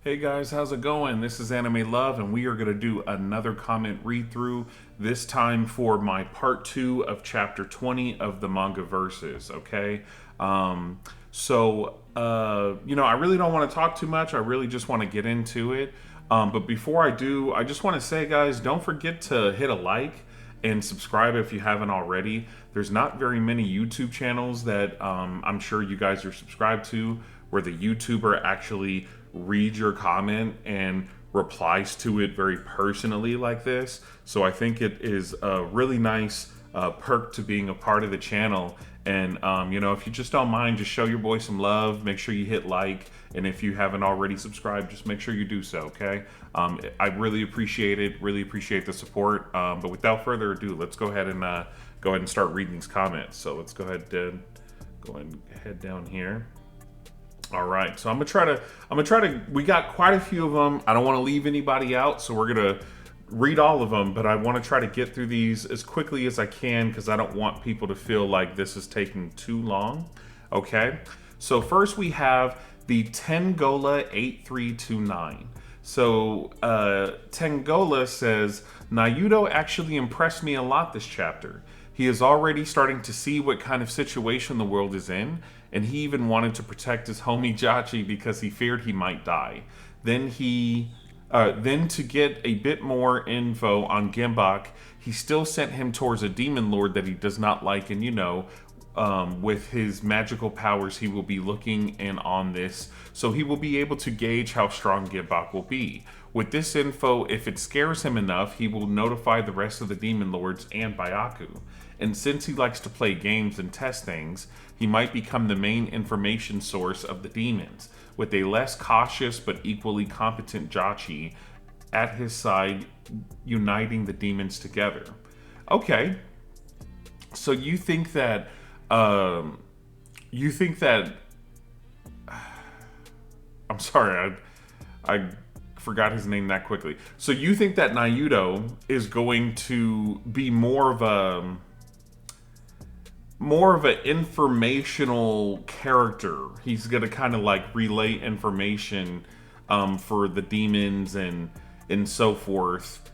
Hey guys, how's it going? This is Anime Love, and we are going to do another comment read through, this time for my part 2 of chapter 20 of the manga verses, okay? I really don't want to talk too much. I really just want to get into it. But before I do, I just want to say, guys, don't forget to hit a like and subscribe if you haven't already. There's not very many YouTube channels that I'm sure you guys are subscribed to where the YouTuber actually reads your comment and replies to it very personally like this. So I think it is a really nice perk to being a part of the channel. And, if you just don't mind, just show your boy some love. Make sure you hit like. And if you haven't already subscribed, just make sure you do so, okay? I really appreciate it. Really appreciate the support. But without further ado, let's go ahead and start reading these comments. So let's go ahead and head down here. All right, so I'm gonna try to. We got quite a few of them. I don't want to leave anybody out, so we're gonna read all of them. But I want to try to get through these as quickly as I can because I don't want people to feel like this is taking too long. Okay, so first we have the Tengola 8329. So Tengola says Nayudo actually impressed me a lot this chapter. He is already starting to see what kind of situation the world is in, and he even wanted to protect his homie Jachi because he feared he might die. Then to get a bit more info on Gimbok, he still sent him towards a demon lord that he does not like, and with his magical powers, he will be looking in on this, so he will be able to gauge how strong Gimbok will be. With this info, if it scares him enough, he will notify the rest of the demon lords and Byaku. And since he likes to play games and test things, he might become the main information source of the demons, with a less cautious but equally competent Jachi at his side, uniting the demons together. Okay, so you think that I'm sorry, I forgot his name that quickly. So you think that Nayudo is going to be more of an informational character. He's going to kind of like relay information for the demons and so forth,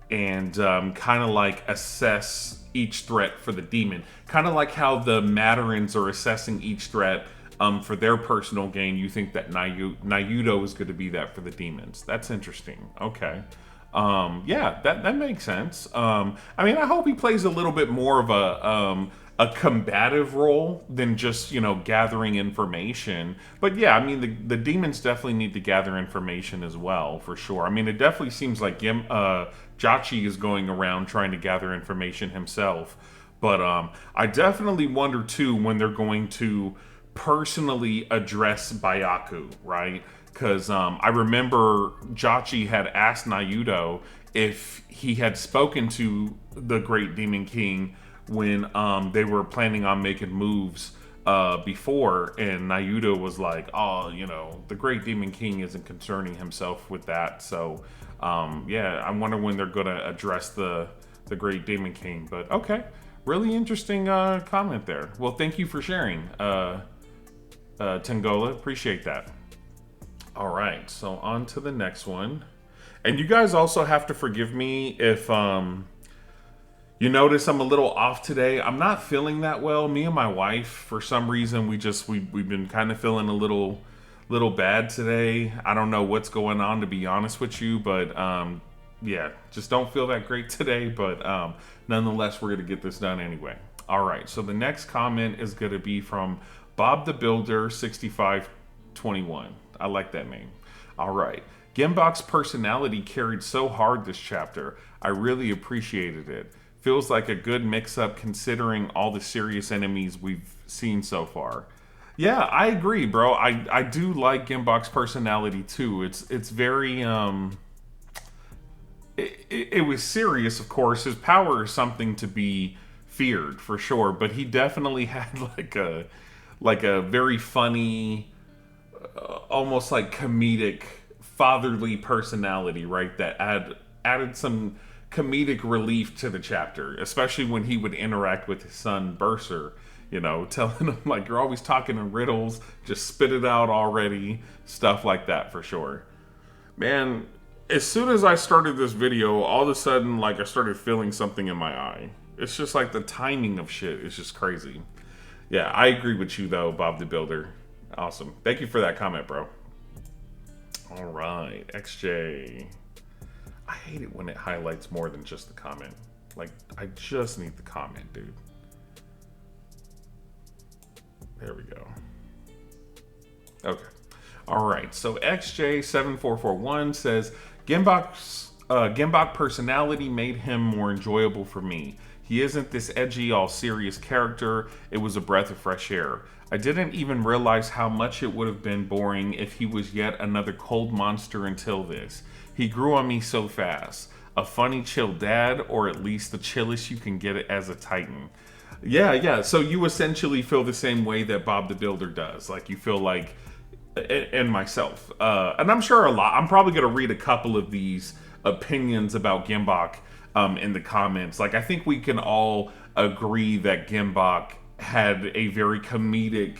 and kind of like assess each threat for the demon. Kind of like how the Matarins are assessing each threat for their personal gain. You think that Nayudo is going to be that for the demons. That's interesting. Okay. Yeah, that makes sense. I hope he plays a little bit more of a combative role than just, gathering information. But yeah, the demons definitely need to gather information as well, for sure. It definitely seems like Jachi is going around trying to gather information himself. But I definitely wonder too when they're going to personally address Byaku, right? Because I remember Jachi had asked Nayudo if he had spoken to the Great Demon King when they were planning on making moves before, and Nayudo was like, oh, the Great Demon King isn't concerning himself with that. So yeah, I wonder when they're going to address the Great Demon King. But okay, really interesting comment there. Well, thank you for sharing, Tengola. Appreciate that. All right, so on to the next one. And you guys also have to forgive me if you notice I'm a little off today. I'm not feeling that well. Me and my wife, for some reason, we've been kind of feeling a little bad today. I don't know what's going on, to be honest with you, but yeah, just don't feel that great today. But nonetheless, we're gonna get this done anyway. All right, so the next comment is gonna be from Bob the Builder 6521. I like that name. All right. Gimbok's personality carried so hard this chapter. I really appreciated it. Feels like a good mix-up considering all the serious enemies we've seen so far. Yeah, I agree, bro. I do like Gimbok's personality too. It's very it was serious, of course. His power is something to be feared for sure, but he definitely had like a very funny, almost like comedic, fatherly personality, right? That added some comedic relief to the chapter, especially when he would interact with his son Berser, telling him like, you're always talking in riddles, just spit it out already, stuff like that for sure. Man, as soon as I started this video, all of a sudden, like, I started feeling something in my eye. It's just like the timing of shit is just crazy. Yeah, I agree with you though, Bob the Builder. Awesome. Thank you for that comment, bro. All right, XJ. I hate it when it highlights more than just the comment. Like, I just need the comment, dude. There we go. Okay. All right. So XJ7441 says Gimbok personality made him more enjoyable for me. He isn't this edgy, all serious character. It was a breath of fresh air. I didn't even realize how much it would have been boring if he was yet another cold monster until this. He grew on me so fast. A funny, chill dad, or at least the chillest you can get it as a Titan. Yeah. So you essentially feel the same way that Bob the Builder does. Like, you feel like, and myself. And I'm sure a lot. I'm probably going to read a couple of these opinions about Gimbok in the comments. Like, I think we can all agree that Gimbok had a very comedic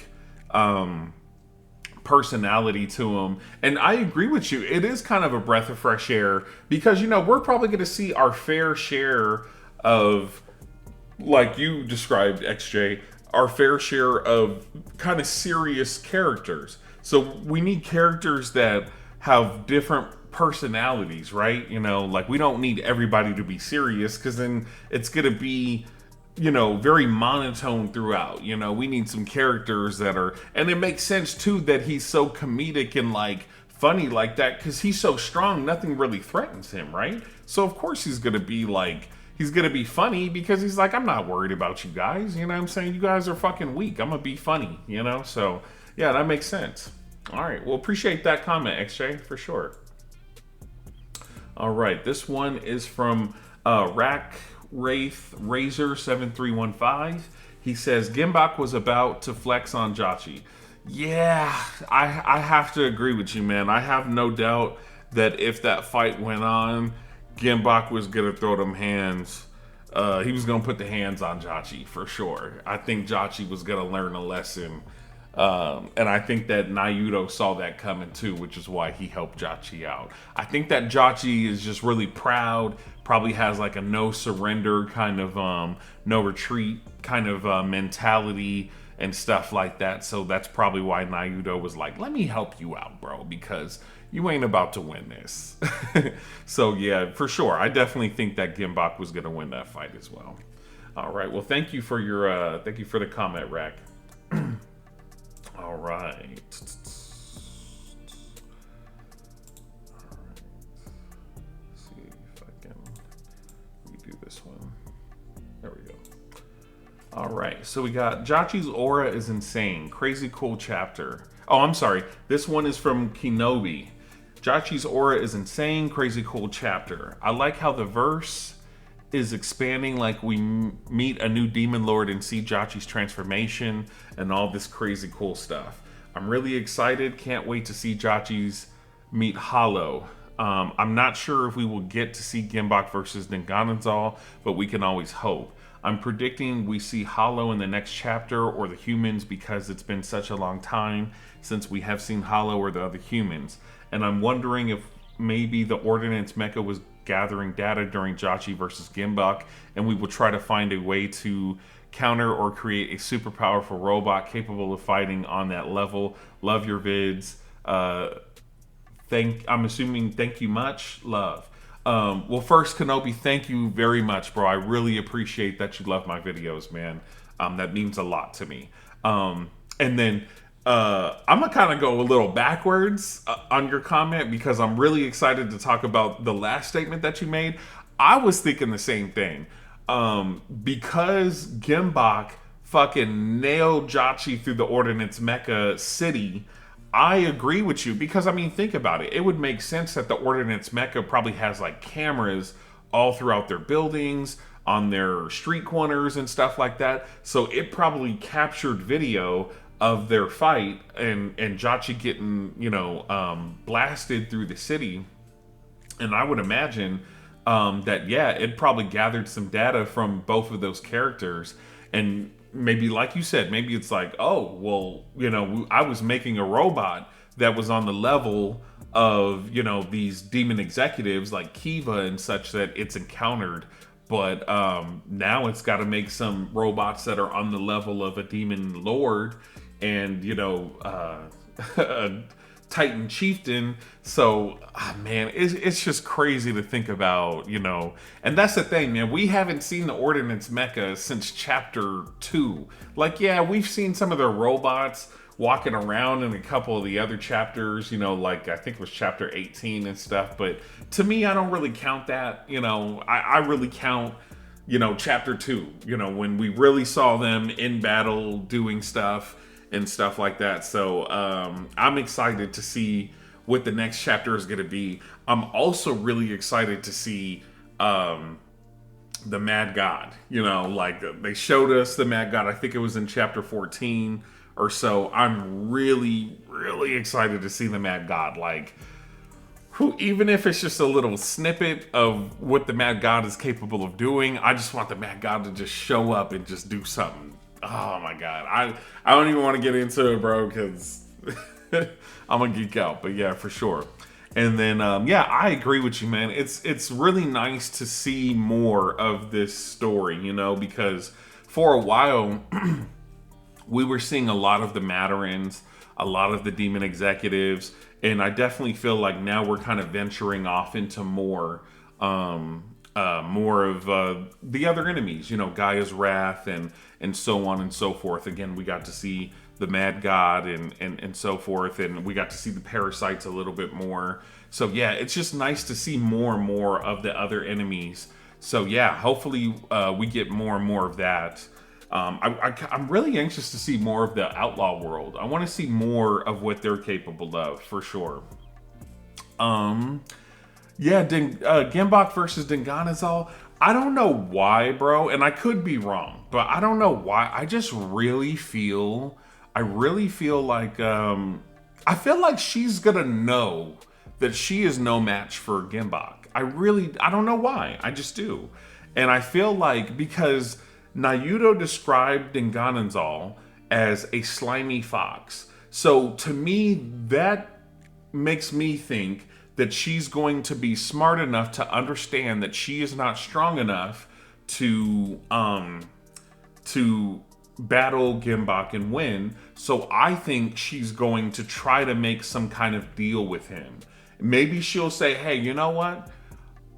personality to him. And I agree with you. It is kind of a breath of fresh air because, you know, we're probably going to see our fair share of, like you described, XJ, our fair share of kind of serious characters. So we need characters that have different personalities, right? You know, like, we don't need everybody to be serious because then it's going to be, you know, very monotone throughout. You know, we need some characters that are, and it makes sense too that he's so comedic and like funny like that because he's so strong, nothing really threatens him, right? So of course he's gonna be like, he's gonna be funny because he's like, I'm not worried about you guys, you know what I'm saying? You guys are fucking weak, I'm gonna be funny, you know? So yeah, that makes sense. All right, well, appreciate that comment, XJ, for sure. All right, this one is from Wraith Razor 7315. He says Gimbok was about to flex on Jachi. Yeah, I have to agree with you, man. I have no doubt that if that fight went on, Gimbok was gonna throw them hands. He was gonna put the hands on Jachi for sure. I think Jachi was gonna learn a lesson. And I think that Naruto saw that coming too, which is why he helped Jachi out. I think that Jachi is just really proud, probably has like a no surrender kind of, no retreat kind of mentality and stuff like that. So that's probably why Naruto was like, let me help you out, bro, because you ain't about to win this. So yeah, for sure. I definitely think that Gimbok was going to win that fight as well. All right. Well, thank you for your, thank you for the comment, Rack. All right. See if I can redo this one. There we go. All right. So we got Jachi's aura is insane. Crazy cool chapter. Oh, I'm sorry. This one is from Kinobi. Jachi's aura is insane. Crazy cool chapter. I like how the verse is expanding, like we meet a new demon lord and see Jachi's transformation and all this crazy cool stuff. I'm really excited. Can't wait to see Jachi's meet Hollow. I'm not sure if we will get to see Gimbok versus Denganzal, but we can always hope. I'm predicting we see Hollow in the next chapter or the humans because it's been such a long time since we have seen Hollow or the other humans. And I'm wondering if maybe the Ordnance Mecha was gathering data during Jachi versus Gimbok, and we will try to find a way to counter or create a super powerful robot capable of fighting on that level. Love your vids. I'm assuming thank you much. Love. Well, first, Kenobi, thank you very much, bro. I really appreciate that you love my videos, man. That means a lot to me. And then I'm gonna kind of go a little backwards on your comment because I'm really excited to talk about the last statement that you made. I was thinking the same thing. Because Gimbok fucking nailed Jachi through the Ordnance Mecha city, I agree with you because, I mean, think about it. It would make sense that the Ordnance Mecha probably has like cameras all throughout their buildings, on their street corners and stuff like that. So it probably captured video of their fight and Jachi getting, you know, blasted through the city. And I would imagine that, yeah, it probably gathered some data from both of those characters. And maybe, like you said, maybe it's like, oh, well, you know, I was making a robot that was on the level of, you know, these demon executives like Kiva and such that it's encountered. But now it's got to make some robots that are on the level of a demon lord and, you know, a Titan chieftain. So, man, it's just crazy to think about, you know. And that's the thing, man. We haven't seen the Ordnance Mecha since chapter 2. Like, yeah, we've seen some of their robots walking around in a couple of the other chapters, you know, like I think it was chapter 18 and stuff. But to me, I don't really count that. You know, I really count, you know, chapter 2, you know, when we really saw them in battle doing stuff and stuff like that. So I'm excited to see what the next chapter is going to be. I'm also really excited to see the Mad God. You know, like they showed us the Mad God. I think it was in chapter 14 or so. I'm really, really excited to see the Mad God. Like, even if it's just a little snippet of what the Mad God is capable of doing, I just want the Mad God to just show up and just do something. Oh my God. I don't even want to get into it, bro, because I'm gonna geek out. But yeah, for sure. And then yeah, I agree with you, man. It's really nice to see more of this story, you know, because for a while we were seeing a lot of the Matarins, a lot of the demon executives, and I definitely feel like now we're kind of venturing off into more of the other enemies, you know, Gaia's Wrath and so on and so forth. Again, we got to see the Mad God and so forth, and we got to see the parasites a little bit more. So yeah, it's just nice to see more and more of the other enemies. So yeah, hopefully we get more and more of that. I'm really anxious to see more of the outlaw world. I want to see more of what they're capable of, for sure. Yeah, Genbok versus Dinganazal. I don't know why, bro, and I could be wrong, but I don't know why. I just really feel, I feel like she's gonna know that she is no match for Genbok. I don't know why. I just do. And I feel like because Naruto described Dinganazal as a slimy fox. So to me, that makes me think that she's going to be smart enough to understand that she is not strong enough to battle Genbok and win. So I think she's going to try to make some kind of deal with him. Maybe she'll say, hey, you know what?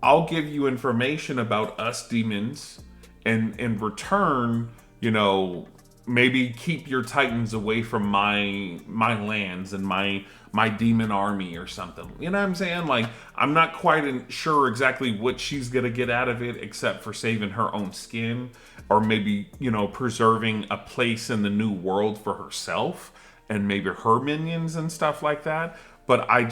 I'll give you information about us demons, and in return, you know, maybe keep your titans away from my lands and my demon army or something. You know what I'm saying? Like, I'm not quite sure exactly what she's gonna get out of it, except for saving her own skin, or maybe, you know, preserving a place in the new world for herself and maybe her minions and stuff like that. But I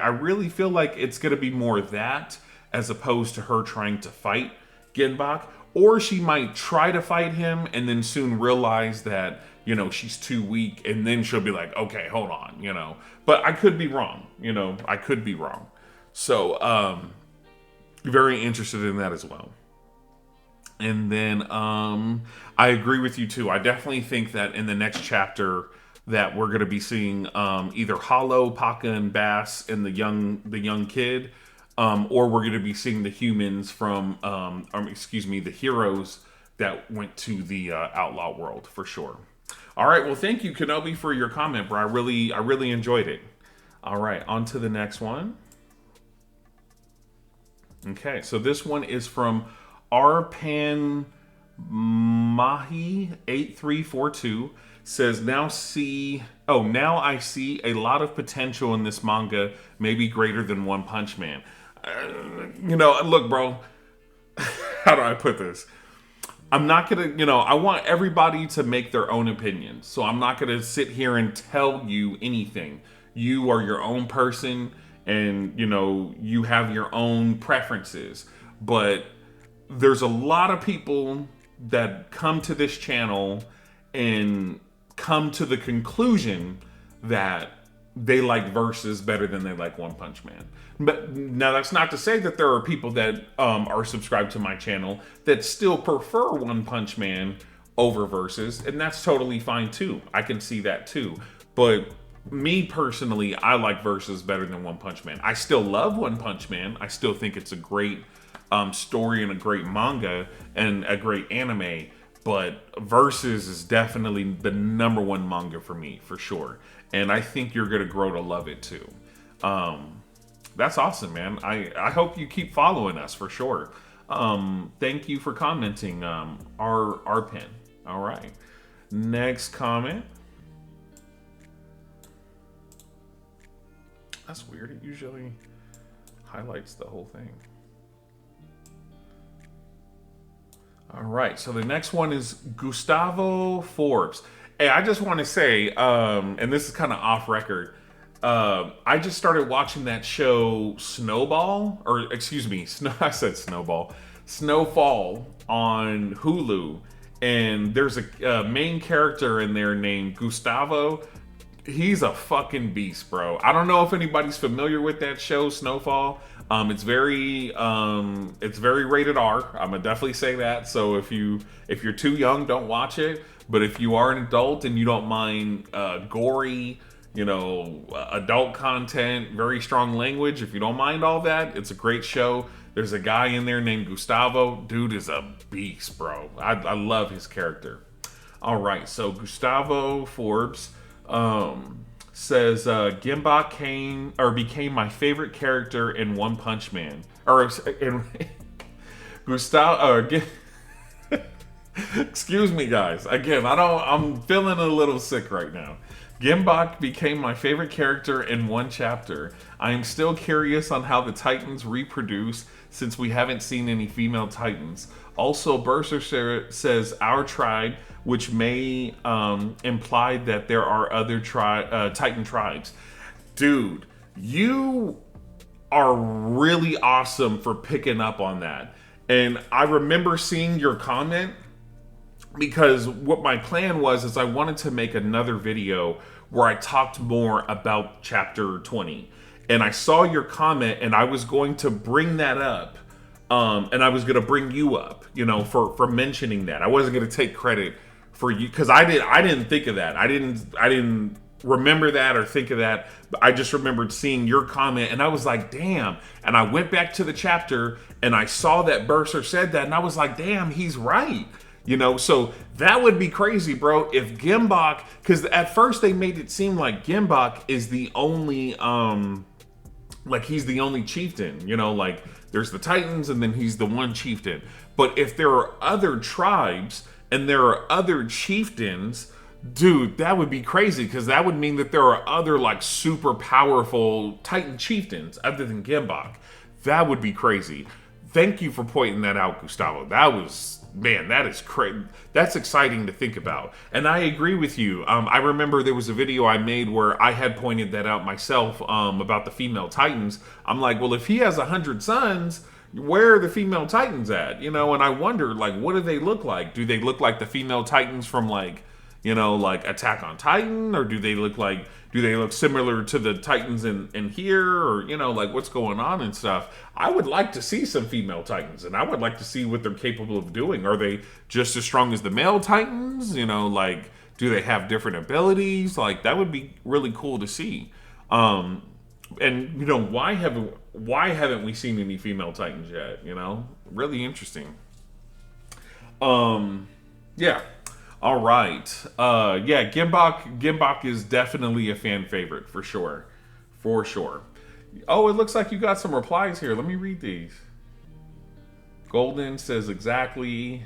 really feel like it's gonna be more that as opposed to her trying to fight Genbok. Or she might try to fight him and then soon realize that, you know, she's too weak, and then she'll be like, okay, hold on, you know. But I could be wrong, you know, I could be wrong. So, very interested in that as well. And then I agree with you too. I definitely think that in the next chapter that we're going to be seeing either Hollow, Paka, and Bass and the young kid, or we're going to be seeing the humans from, the heroes that went to the outlaw world, for sure. All right, well, thank you, Kenobi, for your comment, bro. I really enjoyed it. All right, on to the next one. Okay, so this one is from Arpan Mahi 8342. Says, now I see a lot of potential in this manga, maybe greater than One Punch Man. You know, look, bro, how do I put this? I'm not gonna, you know, I want everybody to make their own opinions. So I'm not gonna sit here and tell you anything. You are your own person, and, you know, you have your own preferences. But there's a lot of people that come to this channel and come to the conclusion that they like Versus better than they like One Punch Man. But now that's not to say that there are people that are subscribed to my channel that still prefer One Punch Man over Versus, and that's totally fine too. I can see that too. But me personally, I like Versus better than One Punch Man. I still love One Punch Man. I still think it's a great story and a great manga and a great anime. But Versus is definitely the number one manga for me, for sure. And I think you're going to grow to love it too. That's awesome, man. I hope you keep following us for sure. Thank you for commenting, our pen. All right. Next comment. That's weird. It usually highlights the whole thing. All right. So the next one is Gustavo Forbes. Hey, I just want to say, and this is kind of off record. I just started watching that show Snowball, or excuse me, I said Snowball, Snowfall on Hulu, and there's a main character in there named Gustavo. He's a fucking beast, bro. I don't know if anybody's familiar with that show, Snowfall. It's very rated R. I'm gonna definitely say that. So if you're too young, don't watch it. But if you are an adult and you don't mind gory, adult content, very strong language, if you don't mind all that, it's a great show. There's a guy in there named Gustavo. Dude is a beast, bro. I love his character. All right, so Gustavo Forbes says Gimbok became my favorite character in One Punch Man. Excuse me, guys. Again, I'm feeling a little sick right now. Gimbok became my favorite character in one chapter. I am still curious on how the Titans reproduce since we haven't seen any female Titans. Also, Berserker says our tribe, which may imply that there are other Titan tribes. Dude, you are really awesome for picking up on that. And I remember seeing your comment, because what my plan was is I wanted to make another video where I talked more about chapter 20. And I saw your comment and I was going to bring that up. And I was going to bring you up, for mentioning that. I wasn't going to take credit for you because I didn't think of that. I didn't remember that or think of that. But I just remembered seeing your comment and I was like, damn. And I went back to the chapter and I saw that Berser said that and I was like, damn, he's right. So that would be crazy, bro, if Gimbok, because at first they made it seem like Gimbok is the only, he's the only chieftain, there's the Titans and then he's the one chieftain. But if there are other tribes and there are other chieftains, dude, that would be crazy because that would mean that there are other super powerful Titan chieftains other than Gimbok. That would be crazy. Thank you for pointing that out, Gustavo. That is crazy. That's exciting to think about. And I agree with you. I remember there was a video I made where I had pointed that out myself about the female Titans. I'm like, well, if he has 100 sons, where are the female Titans at? And I wonder, what do they look like? Do they look like the female Titans from Attack on Titan? Or do they look similar to the Titans in here? Or, what's going on and stuff? I would like to see some female Titans, and I would like to see what they're capable of doing. Are they just as strong as the male Titans? Do they have different abilities? That would be really cool to see. And, why haven't we seen any female Titans yet? Really interesting. Yeah. All right. Gimbok is definitely a fan favorite for sure. For sure. Oh, it looks like you got some replies here. Let me read these. Golden says exactly.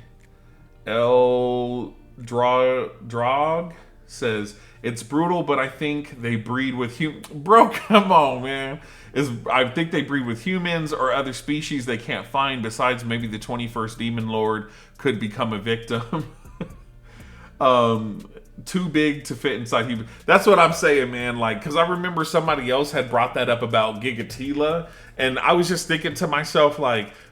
L Drog says it's brutal, but I think they breed with Bro, come on, man. I think they breed with humans or other species they can't find. Besides, maybe the 21st Demon Lord could become a victim. Too big to fit inside human. That's what I'm saying, man. Because I remember somebody else had brought that up about Gigatila, and I was just thinking to myself,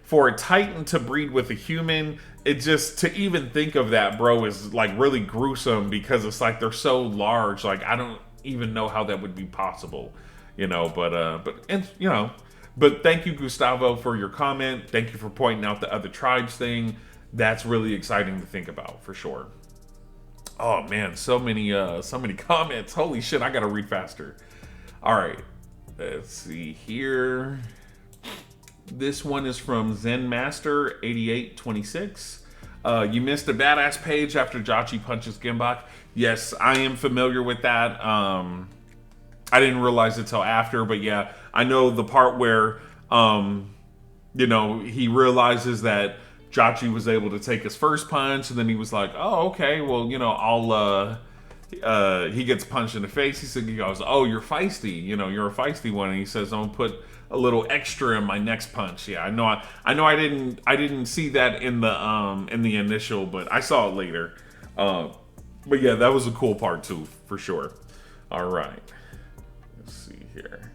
for a Titan to breed with a human, it just, to even think of that, bro, is really gruesome because it's they're so large. I don't even know how that would be possible, But thank you, Gustavo, for your comment. Thank you for pointing out the other tribes thing. That's really exciting to think about for sure. Oh man, so many comments. Holy shit, I gotta read faster. All right, let's see here. This one is from Zen Master 8826. You missed a badass page after Jachi punches Gimbok. Yes, I am familiar with that. I didn't realize it till after, but yeah, I know the part where he realizes that Jachi was able to take his first punch, and then he was like, "Oh, okay, well, I'll." He gets punched in the face. He goes, "Oh, you're feisty. You're a feisty one." And he says, "I'm gonna put a little extra in my next punch." Yeah, I know. I didn't see that in the initial, but I saw it later. But yeah, that was a cool part too, for sure. All right, let's see here.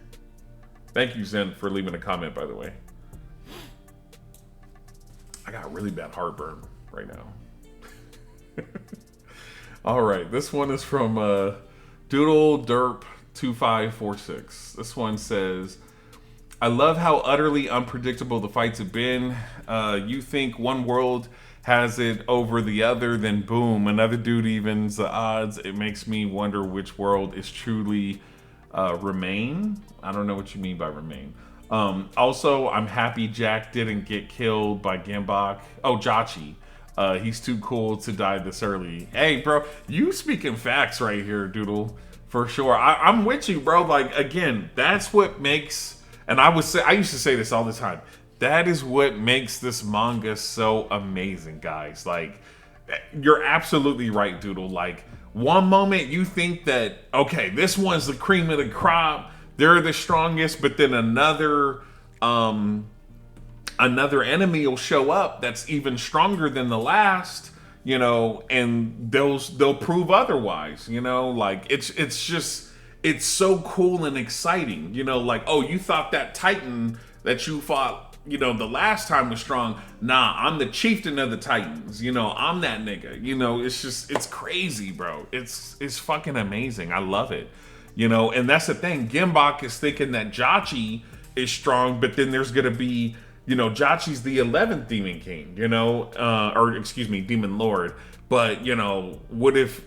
Thank you, Zen, for leaving a comment, by the way. I got really bad heartburn right now. All right, this one is from Doodle Derp 2546. This one says, "I love how utterly unpredictable the fights have been. You think one world has it over the other, then boom, another dude evens the odds. It makes me wonder which world is truly remain." I don't know what you mean by remain. Also, I'm happy Jack didn't get killed by Gimbok. Oh, Jachi. He's too cool to die this early. Hey, bro, you speaking facts right here, Doodle, for sure. I'm with you, bro. Like, again, that's what makes, and I used to say this all the time. That is what makes this manga so amazing, guys. Like, you're absolutely right, Doodle. Like, one moment you think that, okay, this one's the cream of the crop, they're the strongest, but then another enemy will show up that's even stronger than the last, and they'll prove otherwise, like it's so cool and exciting, like, oh, you thought that Titan that you fought, the last time was strong. Nah, I'm the chieftain of the Titans, I'm that nigga, it's crazy, bro. It's fucking amazing. I love it, and that's the thing. Gimbok is thinking that Jachi is strong, but then there's gonna be, Jachi's the 11th Demon King, or excuse me, Demon Lord. But, what if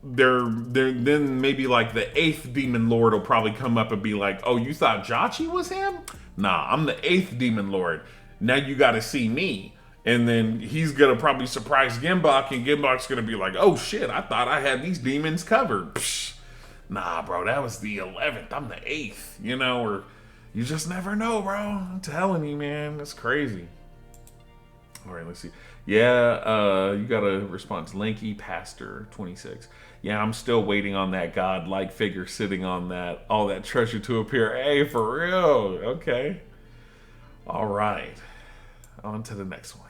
they're then maybe like the 8th Demon Lord will probably come up and be like, "Oh, you thought Jachi was him? Nah, I'm the 8th Demon Lord. Now you gotta see me." And then he's gonna probably surprise Gimbok, and Gimbok's gonna be like, "Oh shit, I thought I had these demons covered. Psh, nah, bro, that was the 11th. I'm the 8th, or you just never know, bro. I'm telling you, man. That's crazy. All right, let's see. Yeah, you got a response. Lanky Pastor 26. Yeah, I'm still waiting on that godlike figure sitting on all that treasure to appear. Hey, for real. Okay. All right. On to the next one.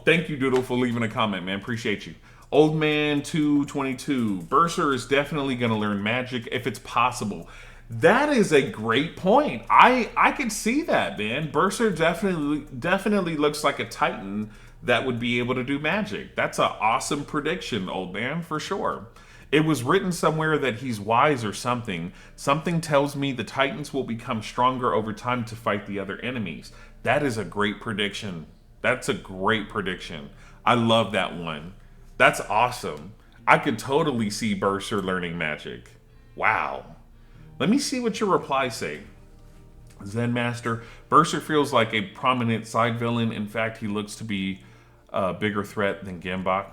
Thank you, Doodle, for leaving a comment, man. Appreciate you. Old Man 222. Berser is definitely going to learn magic if it's possible. That is a great point. I could see that, man. Berser definitely looks like a Titan that would be able to do magic. That's an awesome prediction, old man, for sure. It was written somewhere that he's wise or something. Something tells me the Titans will become stronger over time to fight the other enemies. That is a great prediction. That's a great prediction. I love that one. That's awesome. I could totally see Berser learning magic. Wow. Let me see what your replies say. Zen Master. Berser feels like a prominent side villain. In fact, he looks to be a bigger threat than Gimbok.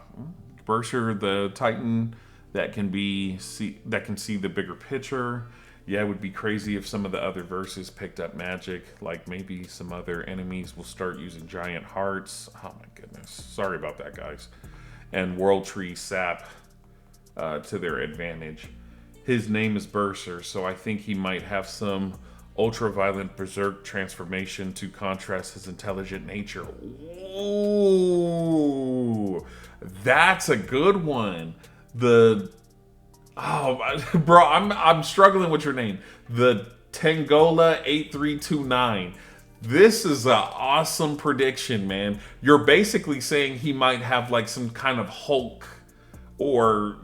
Berser, the Titan that can see the bigger picture. Yeah, it would be crazy if some of the other verses picked up magic. Like maybe some other enemies will start using giant hearts. Oh my goodness. Sorry about that, guys. And World Tree sap to their advantage. His name is Berser, so I think he might have some ultra-violent berserk transformation to contrast his intelligent nature. Ooh, that's a good one. Bro, I'm struggling with your name. The Tangola 8329. This is an awesome prediction, man. You're basically saying he might have like some kind of Hulk or,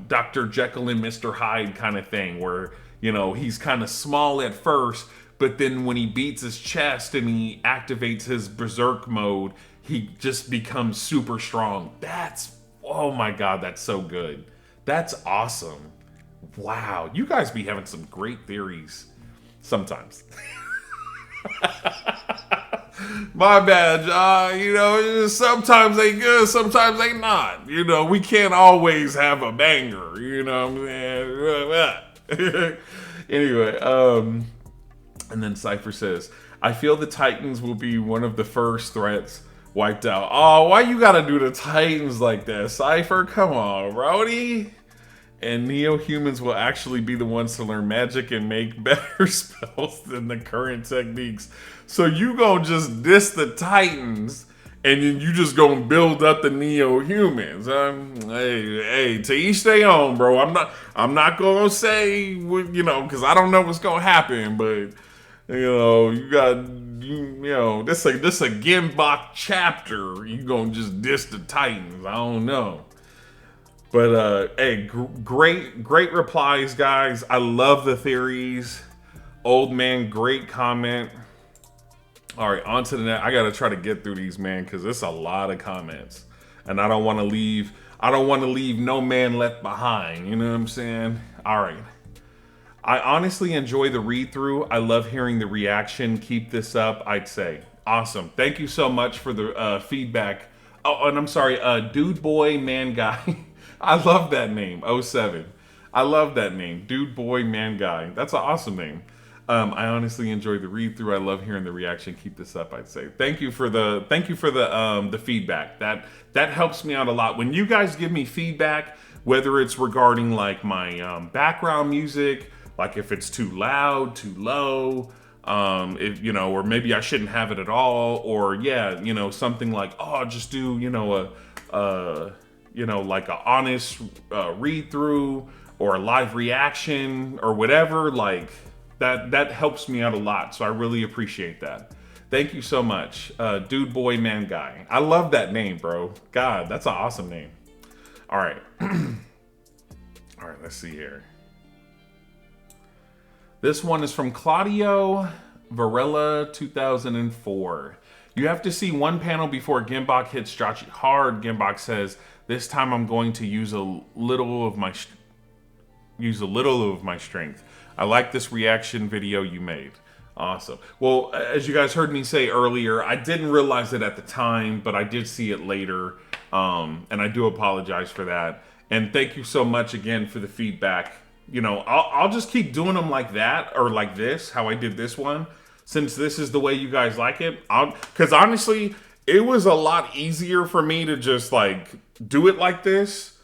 Dr. Jekyll and Mr. Hyde kind of thing where, he's kind of small at first, but then when he beats his chest and he activates his berserk mode, he just becomes super strong. That's, oh my God, that's so good. That's awesome. Wow, you guys be having some great theories sometimes. My bad. Sometimes they good, sometimes they not. We can't always have a banger. You know what I'm saying? Anyway, and then Cypher says, I feel the Titans will be one of the first threats wiped out. Oh, why you gotta do the Titans like that, Cypher? Come on, Brody. And neo-humans will actually be the ones to learn magic and make better spells than the current techniques. So you gonna just diss the Titans, and then you just gonna build up the neo-humans. Hey, to each their own, bro. I'm not gonna say, because I don't know what's gonna happen, but you got, this a Gimbok chapter. You gonna just diss the Titans? I don't know. But hey, great replies, guys. I love the theories. Old man, great comment. All right, on to the next. I gotta try to get through these, man, because it's a lot of comments, and I don't want to leave no man left behind. You know what I'm saying? All right. I honestly enjoy the read through. I love hearing the reaction. Keep this up, I'd say. Awesome. Thank you so much for the feedback. Oh, and I'm sorry, Dude Boy Man Guy. I love that name, 07. I love that name, Dude Boy Man Guy. That's an awesome name. I honestly enjoy the read through. I love hearing the reaction. Keep this up, I'd say. Thank you for the feedback. That helps me out a lot. When you guys give me feedback, whether it's regarding like my background music, like if it's too loud, too low, if or maybe I shouldn't have it at all, or something like, oh, just do like a honest read through or a live reaction or whatever, like that helps me out a lot. So I really appreciate that. Thank you so much, Dude Boy Man Guy. I love that name, bro. God, that's an awesome name. All right. All right, let's see here. This one is from Claudio Varela 2004. You have to see one panel before Gimbok hits Jachi hard. Gimbok says, "This time I'm going to use a little of my strength." I like this reaction video you made. Awesome. Well, as you guys heard me say earlier, I didn't realize it at the time, but I did see it later, and I do apologize for that. And thank you so much again for the feedback. I'll just keep doing them like that or like this, how I did this one, since this is the way you guys like it. Because honestly, it was a lot easier for me to just like do it like this.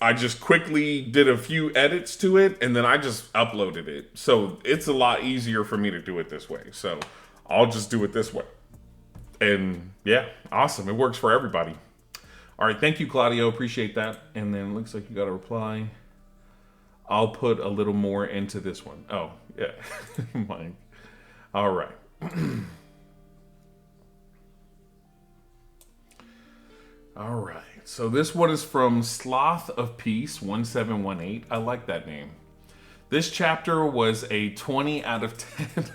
I just quickly did a few edits to it and then I just uploaded it. So it's a lot easier for me to do it this way. So I'll just do it this way. And yeah, awesome. It works for everybody. All right. Thank you, Claudio. Appreciate that. And then it looks like you got a reply. I'll put a little more into this one. Oh, yeah. Mike. All right. All right. So this one is from Sloth of Peace 1718. I like that name. This chapter was a 20 out of 10.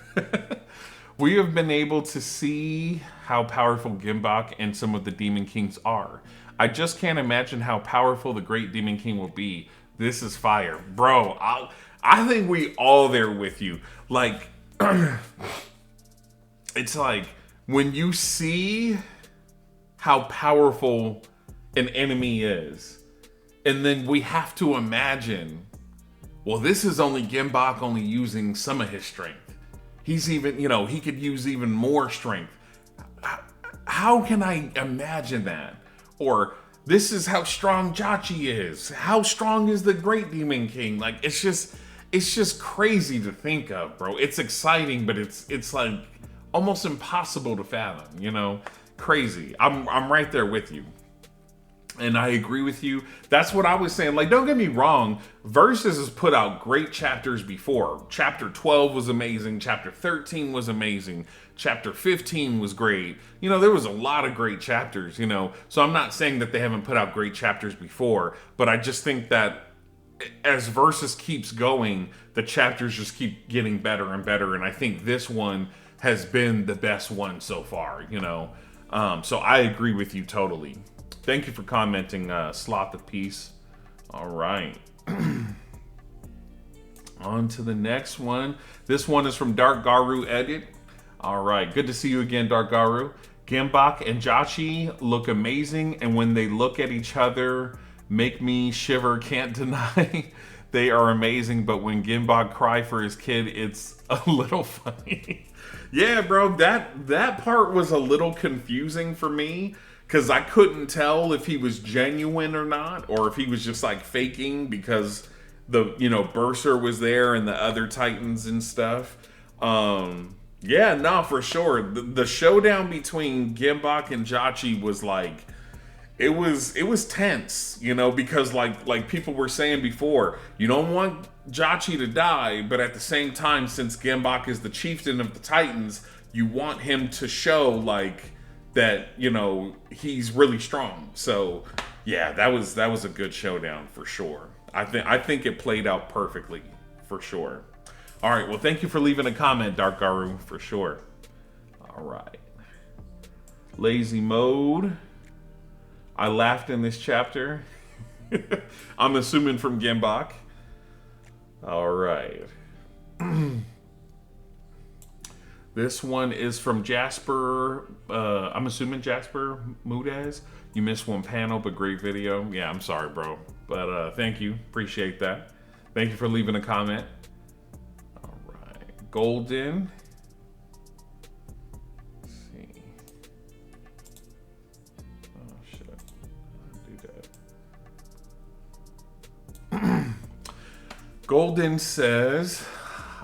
We have been able to see how powerful Gimbok and some of the Demon Kings are. I just can't imagine how powerful the Great Demon King will be. This is fire. Bro, I think we all there with you. Like, it's like, when you see how powerful an enemy is, and then we have to imagine, well, this is only Gimbok only using some of his strength. He's even, he could use even more strength. How can I imagine that? Or, this is how strong Jachi is. How strong is the Great Demon King? Like, it's just crazy to think of, bro. It's exciting, but it's like almost impossible to fathom, Crazy. I'm right there with you. And I agree with you. That's what I was saying. Like, don't get me wrong. Versus has put out great chapters before. Chapter 12 was amazing. Chapter 13 was amazing. Chapter 15 was great. There was a lot of great chapters, So I'm not saying that they haven't put out great chapters before, but I just think that as Versus keeps going, the chapters just keep getting better and better. And I think this one has been the best one so far, So I agree with you totally. Thank you for commenting, Sloth of Peace. All right. On to the next one. This one is from Dark Garu Edit. All right. Good to see you again, Dark Garu. Gimbok and Jachi look amazing, and when they look at each other, make me shiver. Can't deny they are amazing, but when Gimbok cry for his kid, it's a little funny. Yeah, bro, that part was a little confusing for me because I couldn't tell if he was genuine or not, or if he was just like faking because the Bursar was there and the other Titans and stuff. Yeah, no, for sure. The showdown between Gimbok and Jachi was like, it was tense, because like people were saying before, you don't want Jachi to die, but at the same time, since Gimbok is the chieftain of the Titans, you want him to show like that, he's really strong. So yeah, that was a good showdown for sure. I think it played out perfectly for sure. All right, well, thank you for leaving a comment, Dark Garu, for sure. All right. Lazy mode. I laughed in this chapter. I'm assuming from Gimbok. All right. This one is from Jasper. I'm assuming Jasper Mudez. You missed one panel, but great video. Yeah, I'm sorry, bro. But thank you. Appreciate that. Thank you for leaving a comment. All right. Golden. Let's see. Oh, shit. Do that. Golden says,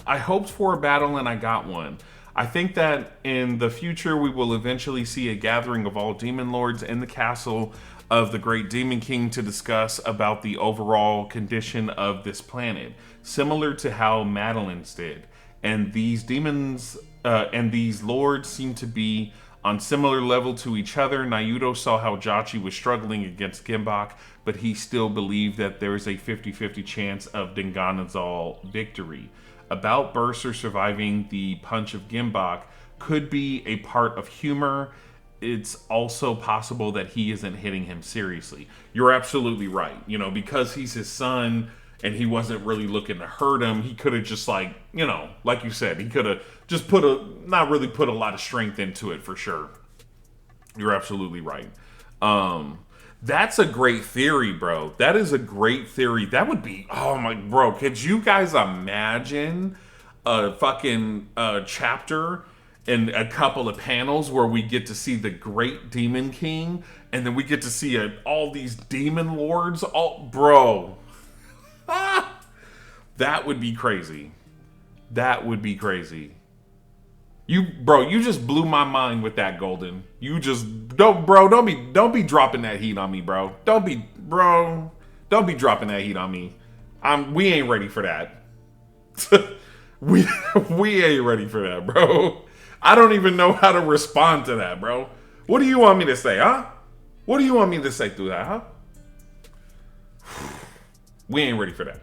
I hoped for a battle and I got one. I think that in the future we will eventually see a gathering of all demon lords in the castle of the great demon king to discuss about the overall condition of this planet, similar to how Madeline's did. And these demons and these lords seem to be on similar level to each other. Naruto saw how Jachi was struggling against Gimbok, but he still believed that there is a 50-50 chance of Denganazal victory. About Bursar surviving the punch of Gimbok could be a part of humor. It's also possible that he isn't hitting him seriously. You're absolutely right. Because he's his son and he wasn't really looking to hurt him, he could have just like you said, he could have just not really put a lot of strength into it for sure. You're absolutely right. That's a great theory, bro. That is a great theory. That would be, oh my, bro, could you guys imagine a fucking chapter and a couple of panels where we get to see the great demon king and then we get to see all these demon lords? Bro. That would be crazy. That would be crazy. You just blew my mind with that, Golden. You just don't be dropping that heat on me, bro. Don't be dropping that heat on me. We ain't ready for that. we ain't ready for that, bro. I don't even know how to respond to that, bro. What do you want me to say, huh? What do you want me to say through that, huh? We ain't ready for that.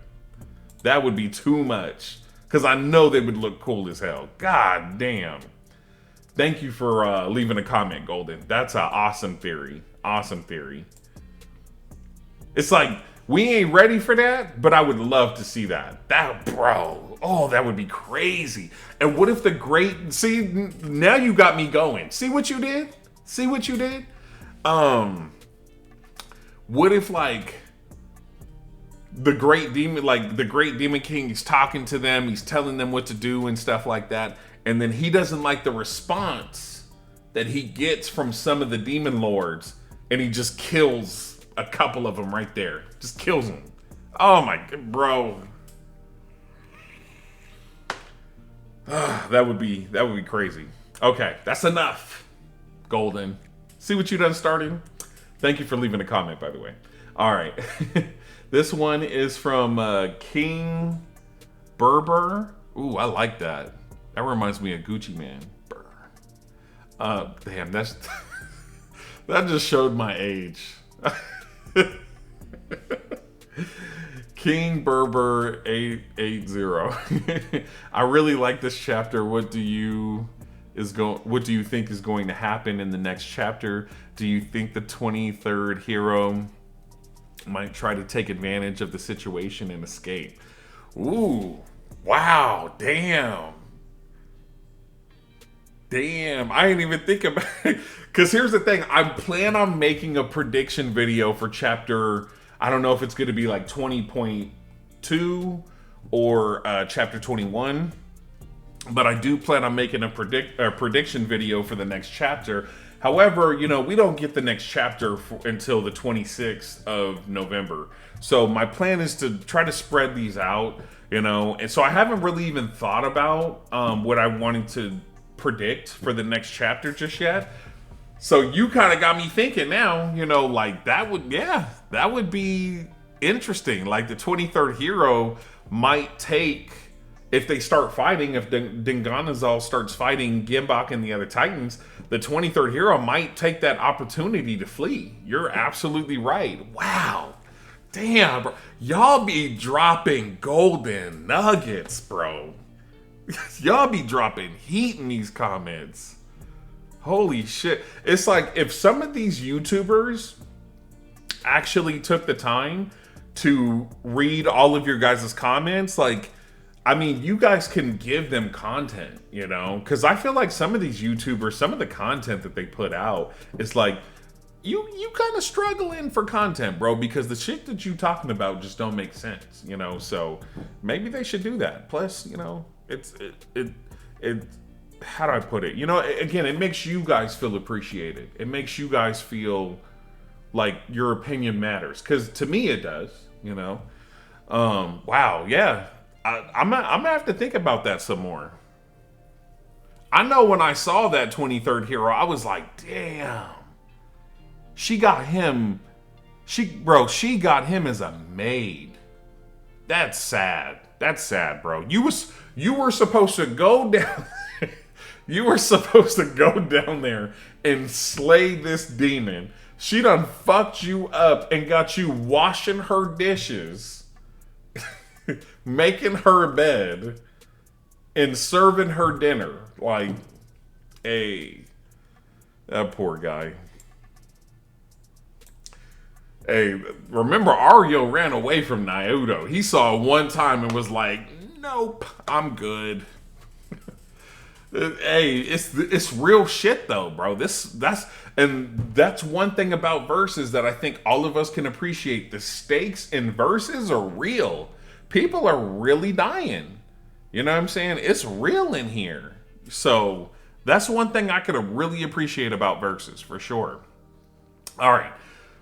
That would be too much. Because I know they would look cool as hell. God damn. Thank you for leaving a comment, Golden. That's an awesome theory. Awesome theory. It's like, we ain't ready for that, but I would love to see that. That would be crazy. And what if see, now you got me going. See what you did? What if like, the great demon king is talking to them, he's telling them what to do and stuff like that, and then he doesn't like the response that he gets from some of the demon lords, and he just kills a couple of them right there. Just kills them. Oh my god, bro. That would be crazy. Okay, that's enough, Golden. See what you done starting? Thank you for leaving a comment, by the way. All right. This one is from King Berber. Ooh, I like that. That reminds me of Gucci Man. Damn, that just showed my age. King Berber 880. I really like this chapter. What do you what do you think is going to happen in the next chapter? Do you think the 23rd hero might try to take advantage of the situation and escape? Ooh, wow, damn. Damn, I didn't even think about it. Because here's the thing, I plan on making a prediction video for chapter, I don't know if it's going to be like 20.2 or chapter 21. But I do plan on making a prediction video for the next chapter. However, you know, we don't get the next chapter until the 26th of November. So my plan is to try to spread these out, you know. And so I haven't really even thought about what I wanted to predict for the next chapter just yet. So you kind of got me thinking now, you know, like that would be interesting. Like the 23rd hero might take, if they start fighting, if Dinganazal starts fighting Gimbok and the other Titans, the 23rd hero might take that opportunity to flee. You're absolutely right. Wow. Damn, bro. Y'all be dropping golden nuggets, bro. Y'all be dropping heat in these comments. Holy shit. It's like if some of these YouTubers actually took the time to read all of your guys' comments, like, I mean, you guys can give them content, you know? Because I feel like some of these YouTubers, some of the content that they put out is like, you kind of struggling for content, bro, because the shit that you talking about just don't make sense, you know? So maybe they should do that. Plus, you know, it how do I put it? You know, again, it makes you guys feel appreciated. It makes you guys feel like your opinion matters. Because to me, it does, you know? Wow, yeah. I'm gonna have to think about that some more. I know when I saw that 23rd hero, I was like, damn. She got him. She got him as a maid. That's sad. That's sad, bro. You were supposed to go down. You were supposed to go down there and slay this demon. She done fucked you up and got you washing her dishes, making her bed, and serving her dinner. Like, hey, that poor guy. Hey, remember Ario ran away from Naruto. He saw it one time and was like, nope, I'm good. Hey, it's real shit though, bro. That's one thing about verses that I think all of us can appreciate. The stakes in verses are real. People are really dying. You know what I'm saying? It's real in here. So that's one thing I could really appreciate about verses for sure. All right.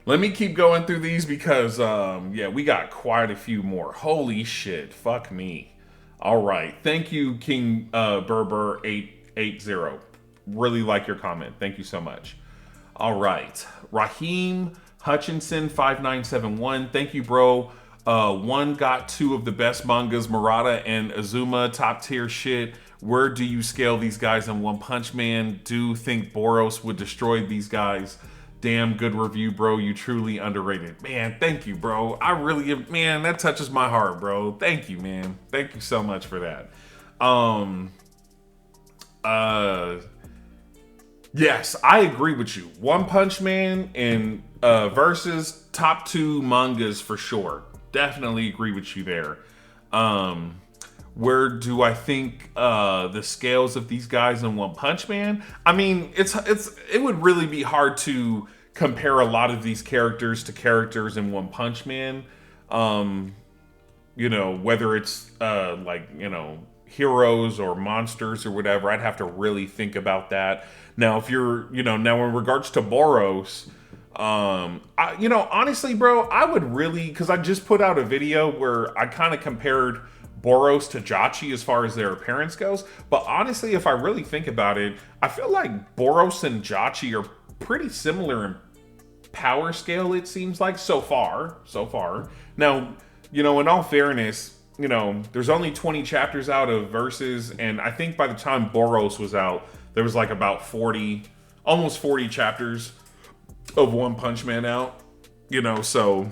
Let me keep going through these because, yeah, we got quite a few more. Holy shit. Fuck me. All right. Thank you, King Berber 880. Really like your comment. Thank you so much. All right. Raheem Hutchinson 5971. Thank you, bro. One got two of the best mangas, Murata and Azuma, top tier shit. Where do you scale these guys in One Punch Man? Do think Boros would destroy these guys? Damn good review, bro. You truly underrated. Man, thank you, bro. I really, man, that touches my heart, bro. Thank you, man. Thank you so much for that. Yes, I agree with you. One Punch Man and versus top two mangas for sure. Definitely agree with you there. Where do I think the scales of these guys in One Punch Man? I mean, it would really be hard to compare a lot of these characters to characters in One Punch Man. You know, whether it's like, you know, heroes or monsters or whatever, I'd have to really think about that. Now, if you're, you know, now in regards to Boros, you know, honestly, bro, I would really, because I just put out a video where I kind of compared Boros to Jachi as far as their appearance goes. But honestly, if I really think about it, I feel like Boros and Jachi are pretty similar in power scale, it seems like, so far. Now, you know, in all fairness, you know, there's only 20 chapters out of Versus, and I think by the time Boros was out, there was like about 40, almost 40 chapters of One Punch Man out, you know, so...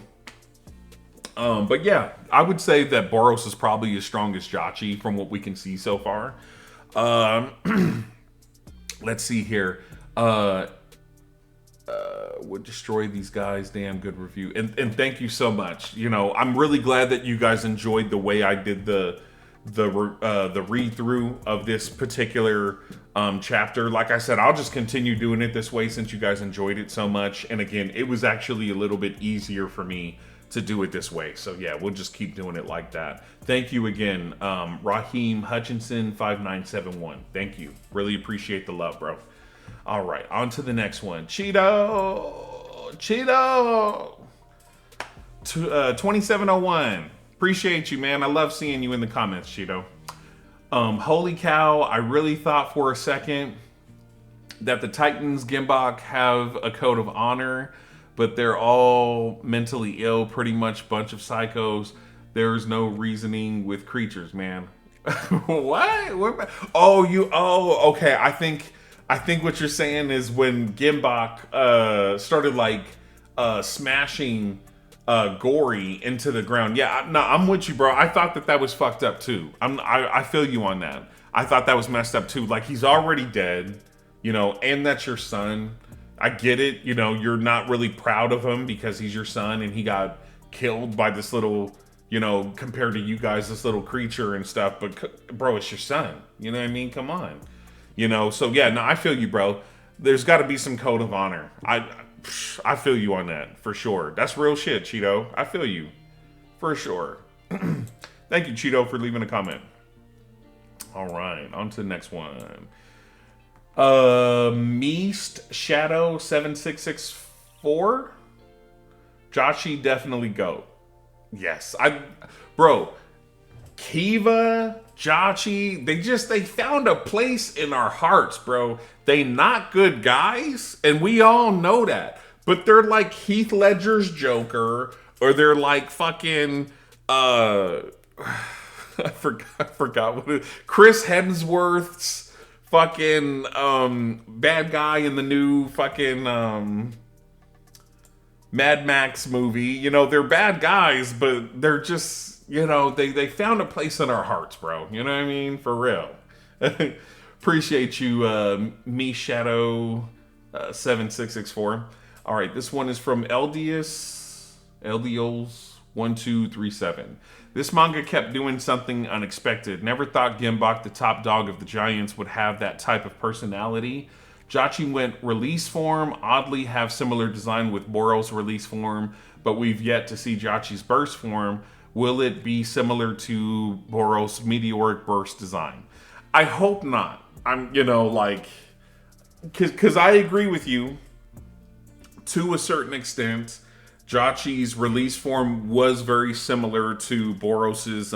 but yeah, I would say that Boros is probably as strong as Jachi from what we can see so far. Let's see here. Would destroy these guys. Damn good review. And thank you so much. You know, I'm really glad that you guys enjoyed the way I did the read through of this particular chapter. Like I said, I'll just continue doing it this way since you guys enjoyed it so much. And again, it was actually a little bit easier for me to do it this way. So yeah, we'll just keep doing it like that. Thank you again, Raheem Hutchinson 5971. Thank you. Really appreciate the love, bro. All right, on to the next one. Cheeto 2701. Appreciate you, man. I love seeing you in the comments, Cheeto. Holy cow, I really thought for a second that the Titans Gimbok have a code of honor, but they're all mentally ill, pretty much bunch of psychos. There's no reasoning with creatures, man. What? Oh, okay. I think what you're saying is when Gimbok started like smashing Gory into the ground. Yeah, no, I'm with you, bro. I thought that was fucked up too. I feel you on that. I thought that was messed up too. Like, he's already dead, you know, and that's your son. I get it, you know, you're not really proud of him because he's your son and he got killed by this little, you know, compared to you guys, this little creature and stuff. But bro, it's your son. You know what I mean? Come on. You know, so yeah, no, I feel you, bro. There's got to be some code of honor. I feel you on that, for sure. That's real shit, Cheeto. I feel you, for sure. Thank you, Cheeto, for leaving a comment. All right, on to the next one. Meast Shadow 7664. Joshy definitely go. Yes, bro. Kiva, Joshy, they found a place in our hearts, bro. They not good guys, and we all know that. But they're like Heath Ledger's Joker, or they're like fucking I forgot what it is. Chris Hemsworth's fucking bad guy in the new fucking Mad Max movie. You know, they're bad guys, but they're just, you know, they found a place in our hearts, bro. You know what I mean? For real. Appreciate you, me Shadow 7664. All right, this one is from Eldios 1237. This manga kept doing something unexpected. Never thought Gimbok, the top dog of the Giants, would have that type of personality. Jachi went release form, oddly have similar design with Boros release form, but we've yet to see Jachi's burst form. Will it be similar to Boros' meteoric burst design? I hope not. I'm, you know, like, because I agree with you to a certain extent. Jachi's release form was very similar to Boros's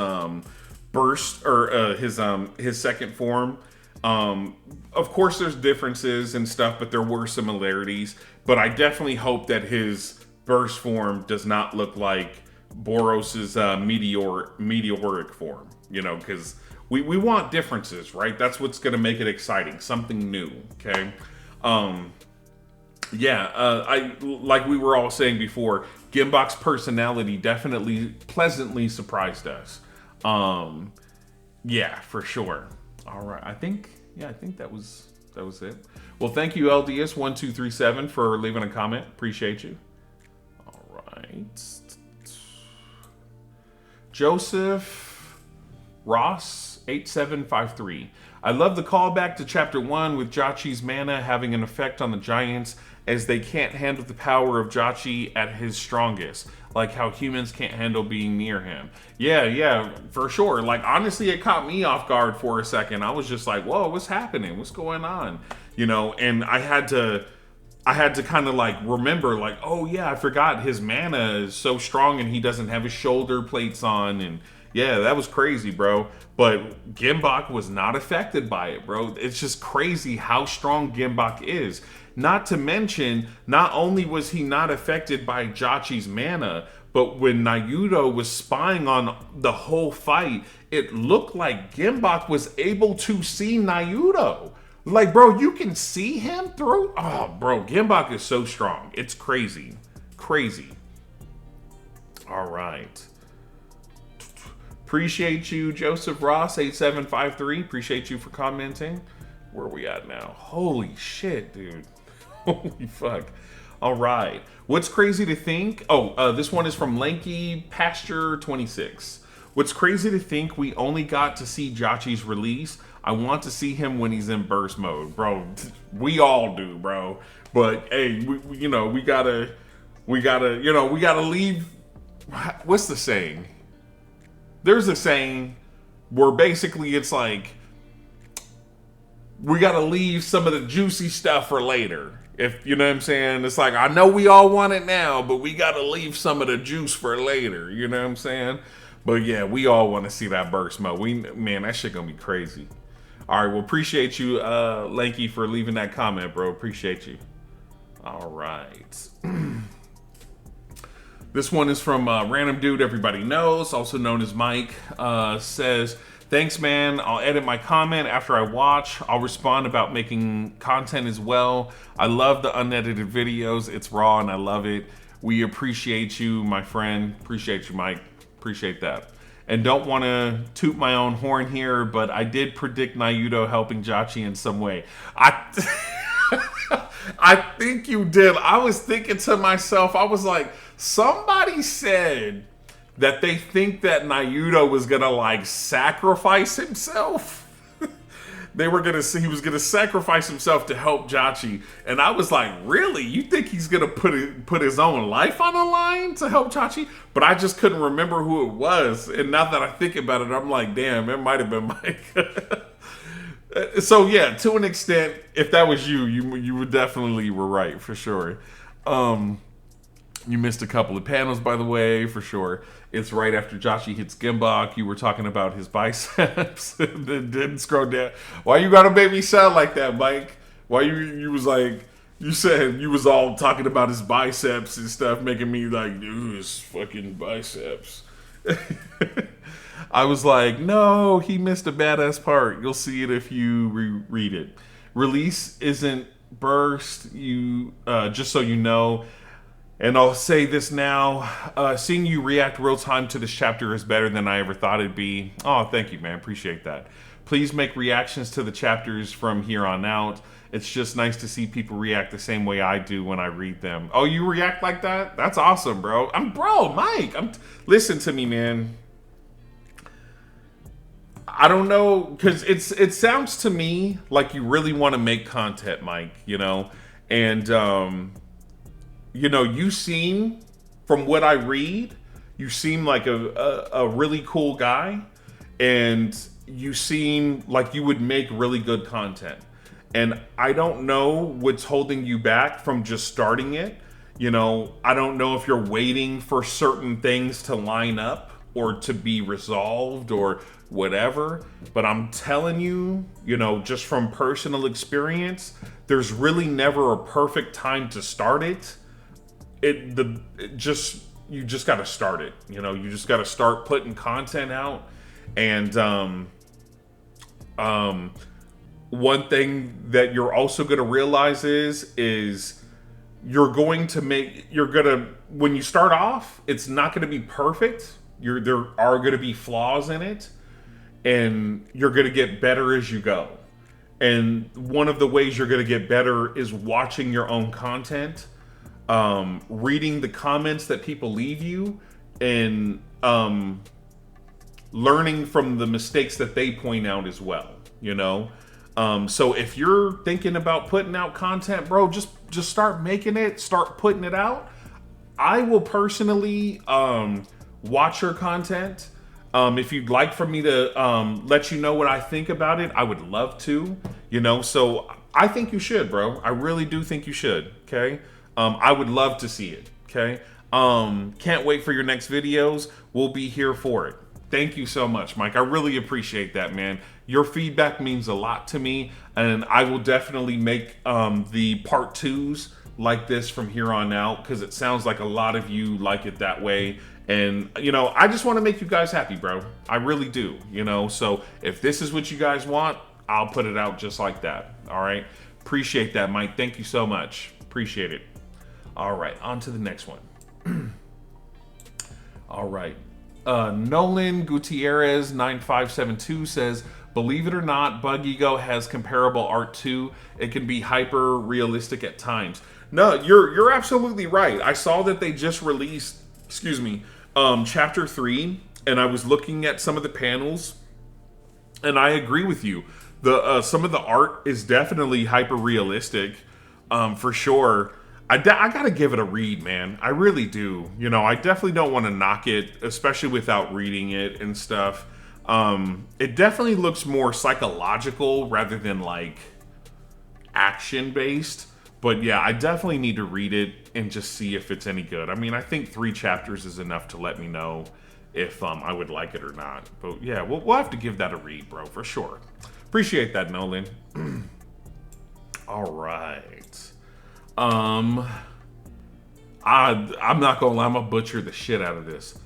burst, or his second form. Of course, there's differences and stuff, but there were similarities. But I definitely hope that his burst form does not look like Boros's meteoric form. You know, because we want differences, right? That's what's going to make it exciting, something new. Okay. I like we were all saying before, Gimbok's personality definitely pleasantly surprised us. Yeah, for sure. All right, I think that was it. Well, thank you, LDS1237, for leaving a comment. Appreciate you. All right, Joseph Ross 8753. I love the callback to chapter 1 with Jachi's mana having an effect on the Giants, as they can't handle the power of Jachi at his strongest, like how humans can't handle being near him. Yeah, for sure. Like, honestly, it caught me off guard for a second. I was just like, whoa, what's happening? What's going on? You know, and I had to kind of like remember, like, oh yeah, I forgot his mana is so strong and he doesn't have his shoulder plates on, and yeah, that was crazy, bro. But Gimbok was not affected by it, bro. It's just crazy how strong Gimbok is. Not to mention, not only was he not affected by Jachi's mana, but when Naruto was spying on the whole fight, it looked like Gimbok was able to see Naruto. Like, bro, you can see him through? Oh, bro, Gimbok is so strong. It's crazy. Crazy. All right. Appreciate you, Joseph Ross 8753. Appreciate you for commenting. Where are we at now? Holy shit, dude. Holy fuck. All right. What's crazy to think? Oh, this one is from Lanky Pasture 26. What's crazy to think we only got to see Jachi's release. I want to see him when he's in burst mode, bro. We all do, bro. But hey, we gotta leave. What's the saying? There's a saying where basically it's like we gotta leave some of the juicy stuff for later. If you know what I'm saying, it's like I know we all want it now, but we gotta leave some of the juice for later. You know what I'm saying? But yeah, we all want to see that burst mode. Man, that shit gonna be crazy. All right, well, appreciate you, Lanky, for leaving that comment, bro. Appreciate you. All right. This one is from Random Dude Everybody Knows, also known as Mike. Says, thanks, man. I'll edit my comment after I watch. I'll respond about making content as well. I love the unedited videos. It's raw and I love it. We appreciate you, my friend. Appreciate you, Mike. Appreciate that. And don't want to toot my own horn here, but I did predict Naruto helping Jachi in some way. I think you did. I was thinking to myself, I was like, somebody said that they think that Naruto was gonna like sacrifice himself. He was gonna sacrifice himself to help Jachi, and I was like, really? You think he's gonna put his own life on the line to help Jachi? But I just couldn't remember who it was, and now that I think about it, I'm like, damn, it might have been Mike. So yeah, to an extent, if that was you would definitely were right for sure. You missed a couple of panels, by the way, for sure. It's right after Jachi hits Gimbok. You were talking about his biceps. Didn't scroll down. Why you gotta make me sound like that, Mike? Why you was like, you said you was all talking about his biceps and stuff, making me like, dude, his fucking biceps. I was like, no, he missed a badass part. You'll see it if you read it. Release isn't burst, just so you know. And I'll say this now, seeing you react real time to this chapter is better than I ever thought it'd be. Oh, thank you, man. Appreciate that. Please make reactions to the chapters from here on out. It's just nice to see people react the same way I do when I read them. Oh, you react like that? That's awesome, bro. Mike, listen to me, man. I don't know, because it sounds to me like you really want to make content, Mike, and you seem, from what I read, you seem like a really cool guy, and you seem like you would make really good content. And I don't know what's holding you back from just starting it. I don't know if you're waiting for certain things to line up or to be resolved or whatever, but I'm telling you, just from personal experience, there's really never a perfect time to start it. You just got to start it. You just got to start putting content out. And one thing that you're also going to realize is when you start off, it's not going to be perfect. There are going to be flaws in it, and you're going to get better as you go. And one of the ways you're going to get better is watching your own content, reading the comments that people leave you, and learning from the mistakes that they point out as well. So if you're thinking about putting out content, bro, just start making it, start putting it out. I will personally watch your content. If you'd like for me to let you know what I think about it, I would love to, so I think you should, bro. I really do think you should. Okay. I would love to see it. Okay. Can't wait for your next videos. We'll be here for it. Thank you so much, Mike. I really appreciate that, man. Your feedback means a lot to me, and I will definitely make the part 2s like this from here on out, because it sounds like a lot of you like it that way. And, I just want to make you guys happy, bro. I really do, So if this is what you guys want, I'll put it out just like that. All right. Appreciate that, Mike. Thank you so much. Appreciate it. All right. On to the next one. All right. Nolan Gutierrez 9572 says, Believe it or not, Bug Ego has comparable art too. It can be hyper realistic at times. No, you're absolutely right. I saw that they just released, excuse me, chapter 3, and I was looking at some of the panels, and I agree with you. The some of the art is definitely hyper realistic, for sure. I gotta give it a read, man. I really do. You know, I definitely don't want to knock it, especially without reading it and stuff. It definitely looks more psychological rather than like action based. But yeah, I definitely need to read it and just see if it's any good. I mean, I think 3 chapters is enough to let me know if I would like it or not. But yeah, we'll have to give that a read, bro, for sure. Appreciate that, Nolan. All right. I'm not gonna lie, I'm gonna butcher the shit out of this.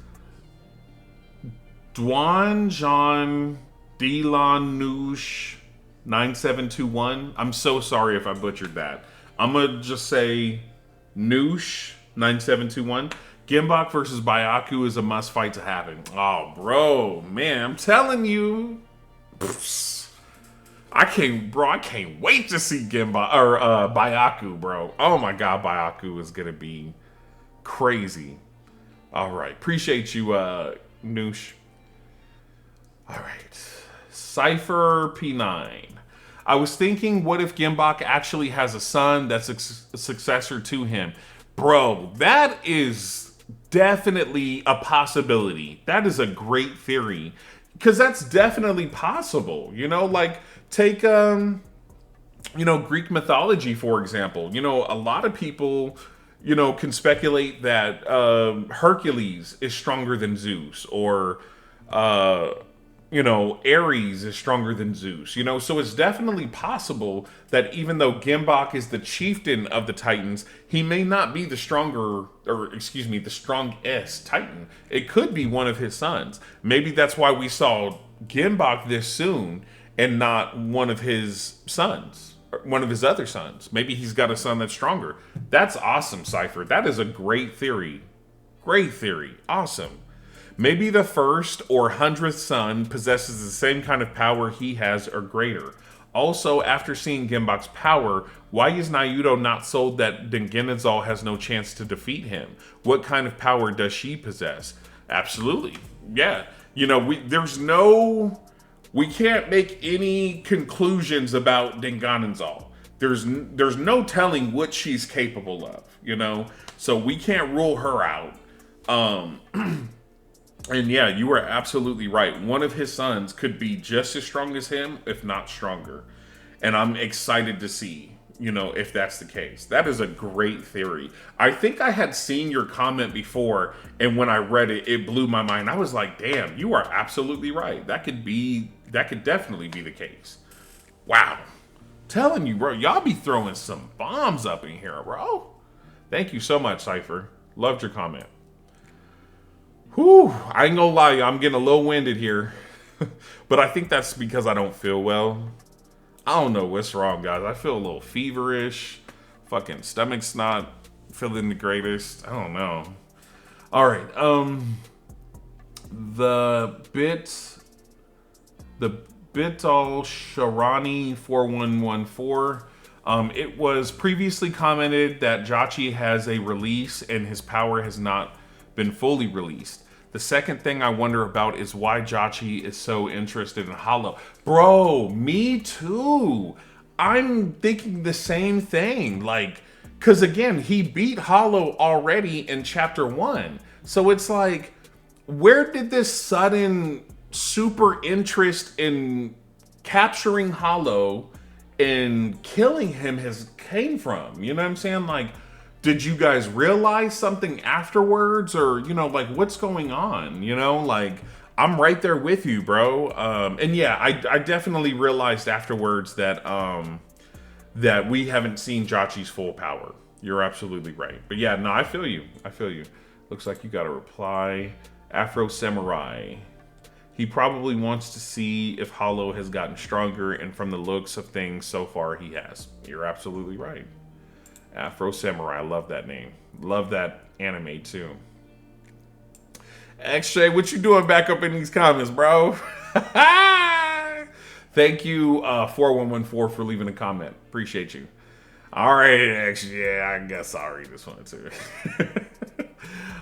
Dwan John Delon Noosh 9721. I'm so sorry if I butchered that. I'm gonna just say Noosh 9721. Gimbok versus Byaku is a must fight to happen. Oh, bro, man, I'm telling you. I can't wait to see Gimba or Byaku, bro. Oh my god, Byaku is gonna be crazy. All right, appreciate you, Noosh. All right, Cypher P9. I was thinking, what if Gimbok actually has a son that's a successor to him, bro? That is definitely a possibility. That is a great theory because that's definitely possible. You know, like. Take, Greek mythology, for example. You know, a lot of people, can speculate that Hercules is stronger than Zeus, or, Ares is stronger than Zeus. So it's definitely possible that even though Gimbok is the chieftain of the Titans, he may not be the the strongest Titan. It could be one of his sons. Maybe that's why we saw Gimbok this soon, and not one of his sons, or one of his other sons. Maybe he's got a son that's stronger. That's awesome, Cypher. That is a great theory. Great theory. Awesome. Maybe the first or 100th son possesses the same kind of power he has or greater. Also, after seeing Gimbok's power, why is Naruto not sold that Dengenizal has no chance to defeat him? What kind of power does she possess? Absolutely. Yeah. We can't make any conclusions about Denganenzal. There's no telling what she's capable of, So we can't rule her out. And yeah, you are absolutely right. One of his sons could be just as strong as him, if not stronger. And I'm excited to see, if that's the case. That is a great theory. I think I had seen your comment before, and when I read it, it blew my mind. I was like, damn, you are absolutely right. That could definitely be the case. Wow. Telling you, bro, y'all be throwing some bombs up in here, bro. Thank you so much, Cypher. Loved your comment. Whew, I ain't gonna lie, I'm getting a little winded here. But I think that's because I don't feel well. I don't know what's wrong, guys. I feel a little feverish. Fucking stomach's not feeling the greatest. I don't know. All right. The Bital Sharani 4114. It was previously commented that Jachi has a release and his power has not been fully released. The second thing I wonder about is why Jachi is so interested in Hollow. Bro, me too. I'm thinking the same thing. Like, because again, he beat Hollow already in chapter 1. So it's like, where did this sudden super interest in capturing Hollow and killing him came from? You know what I'm saying? Like, did you guys realize something afterwards, or like what's going on? Like, I'm right there with you, bro. And yeah, I definitely realized afterwards that that we haven't seen Jachi's full power. You're absolutely right. But yeah, no, I feel you. Looks like you got a reply. Afro Samurai. He probably wants to see if Hollow has gotten stronger, and from the looks of things so far, he has. You're absolutely right. Afro Samurai, I love that name. Love that anime too. XJ, what you doing back up in these comments, bro? Thank you, 4114, for leaving a comment. Appreciate you. All right, actually, yeah, I guess I'll read this one too.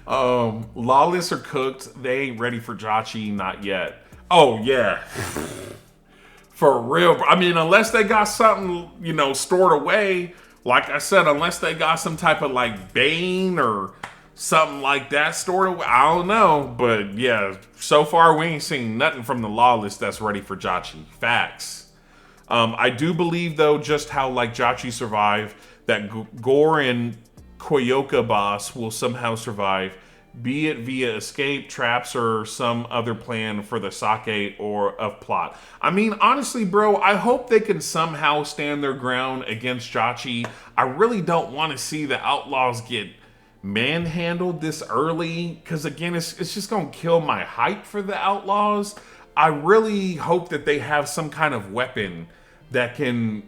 Lawless or cooked? They ain't ready for Jachi, not yet. Oh yeah, for real. I mean, unless they got something, stored away. Like I said, unless they got some type of like Bane or something like that stored away. I don't know, but yeah, so far we ain't seen nothing from the Lawless that's ready for Jachi. Facts. I do believe though, just how like Jachi survived, that Gore and Koyoka boss will somehow survive, be it via escape, traps, or some other plan for the sake or of plot. I mean, honestly, bro, I hope they can somehow stand their ground against Jachi. I really don't want to see the Outlaws get manhandled this early, because again, it's just gonna kill my hype for the Outlaws. I really hope that they have some kind of weapon that can,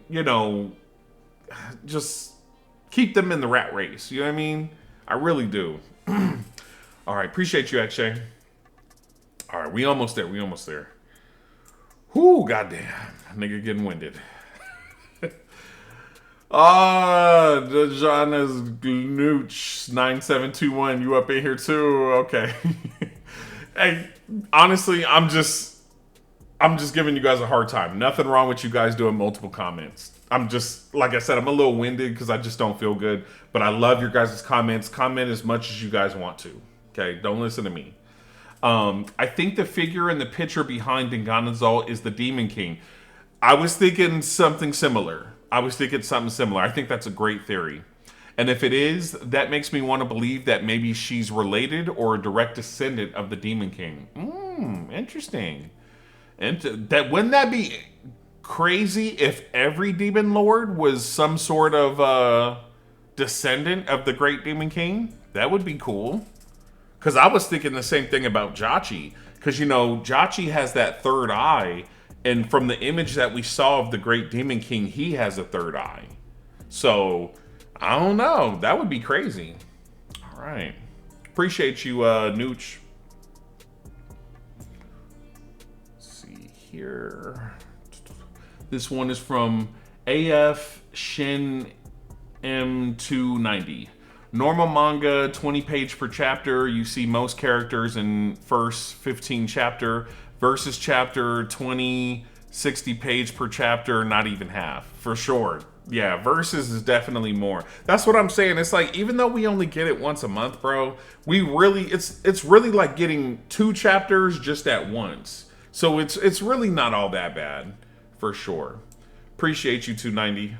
just keep them in the rat race. You know what I mean? I really do. All right, appreciate you, Akshay. All right, we almost there. Whoo, goddamn, nigga getting winded. Dejanas Gnooch 9721, you up in here too? Okay. Hey, honestly, I'm just giving you guys a hard time. Nothing wrong with you guys doing multiple comments. I'm just, like I said, I'm a little winded because I just don't feel good. But I love your guys' comments. Comment as much as you guys want to. Okay, don't listen to me. I think the figure in the picture behind Dinganazol is the Demon King. I was thinking something similar. I think that's a great theory. And if it is, that makes me want to believe that maybe she's related or a direct descendant of the Demon King. Interesting. And wouldn't that be crazy if every demon lord was some sort of descendant of the great Demon King? That would be cool. Because I was thinking the same thing about Jachi. Because, Jachi has that third eye. And from the image that we saw of the great Demon King, he has a third eye. So, I don't know. That would be crazy. All right. Appreciate you, Nooch. Let's see here. This one is from AF Shin M290. Normal manga, 20 page per chapter. You see most characters in first 15 chapter. Versus chapter 20, 60 page per chapter, not even half. For sure. Yeah, Versus is definitely more. That's what I'm saying. It's like, even though we only get it once a month, bro, it's really like getting 2 chapters just at once. So it's really not all that bad, for sure. Appreciate you, 290.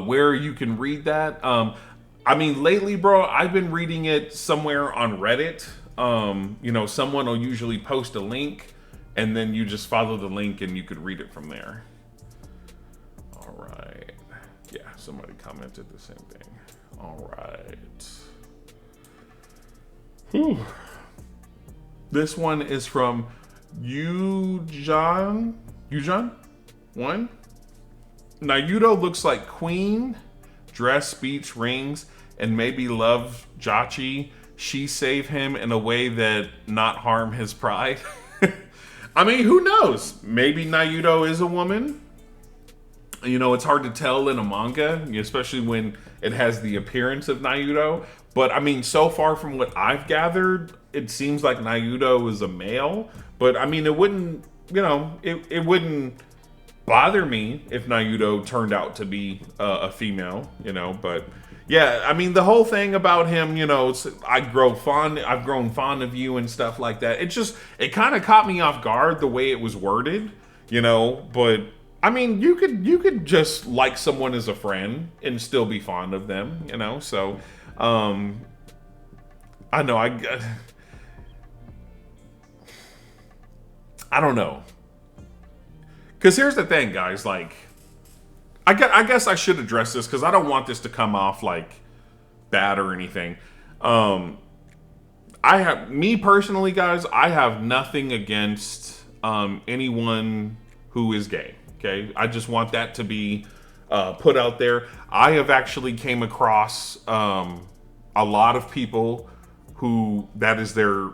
Where you can read that. I mean, lately, bro, I've been reading it somewhere on Reddit. Someone will usually post a link, and then you just follow the link and you could read it from there. All right. Yeah, somebody commented the same thing. All right. Whew. This one is from Yujan 1. Nayudo looks like Queen, dress, speech, rings, and maybe love Jachi. She save him in a way that not harm his pride. I mean, who knows? Maybe Nayudo is a woman. It's hard to tell in a manga, especially when it has the appearance of Nayudo. But I mean, so far from what I've gathered, it seems like Nayudo is a male. But I mean, it wouldn't, it wouldn't bother me if Nayudo turned out to be a female, but yeah, I mean, the whole thing about him, I've grown fond of you and stuff like that. It kind of caught me off guard the way it was worded, but I mean, you could just like someone as a friend and still be fond of them, so, I know, I don't know. Because here's the thing, guys, like, I guess I should address this because I don't want this to come off like bad or anything. Me personally, guys, I have nothing against anyone who is gay. Okay, I just want that to be put out there. I have actually came across a lot of people who that is their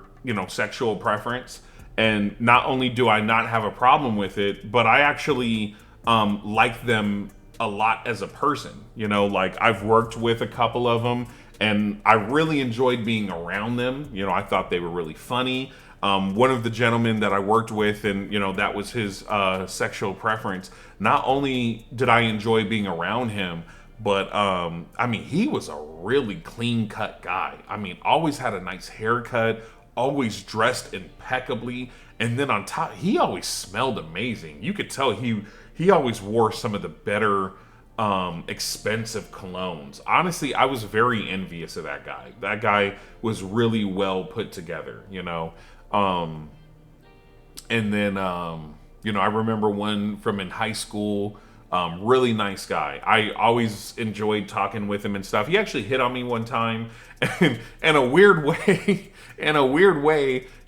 sexual preference, And not only do I not have a problem with it, but I actually like them a lot as a person. You know, like I've worked with a couple of them and I really enjoyed being around them. You know, I thought they were really funny. One of the gentlemen that I worked with, and you know, that was his sexual preference. Not only did I enjoy being around him, but I mean, he was a really clean cut guy. I mean, always had a nice haircut, always dressed impeccably, and then on top, he always smelled amazing. You could tell he always wore some of the better expensive colognes. Honestly, I was very envious of that guy. That guy was really well put together, you know. And then you know, I remember one from in high school. Really nice guy. I always enjoyed talking with him and stuff. He actually hit on me one time, and in a weird way,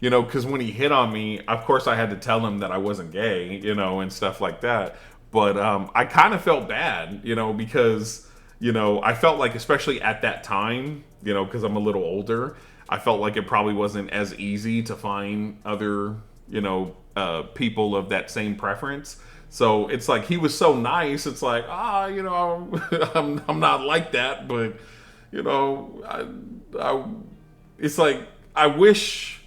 you know, because when he hit on me, of course I had to tell him that I wasn't gay, you know, and stuff like that. But I kind of felt bad, you know, because, you know, I felt like, especially at that time, you know, because I'm a little older, I felt like it probably wasn't as easy to find other, you know, people of that same preference. So it's like he was so nice. It's like, you know, I'm not like that, but you know, it's like I wish.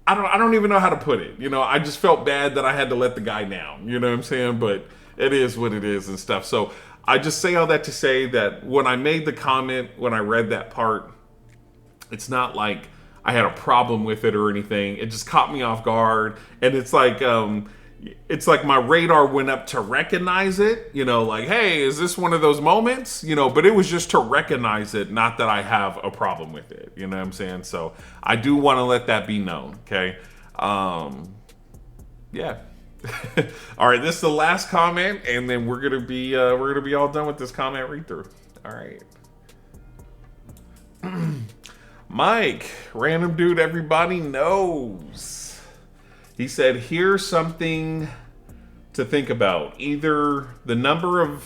I don't even know how to put it. You know, I just felt bad that I had to let the guy down. You know what I'm saying? But it is what it is and stuff. So I just say all that to say that when I made the comment, when I read that part, it's not like I had a problem with it or anything. It just caught me off guard, and it's like my radar went up to recognize it, you know, like, hey, is this one of those moments? You know, but it was just to recognize it, not that I have a problem with it. You know what I'm saying? So I do want to let that be known. Okay. Yeah. All right. This is the last comment, and then we're going to be all done with this comment read through. All right. Mike, random dude everybody knows. He said, here's something to think about. Either the number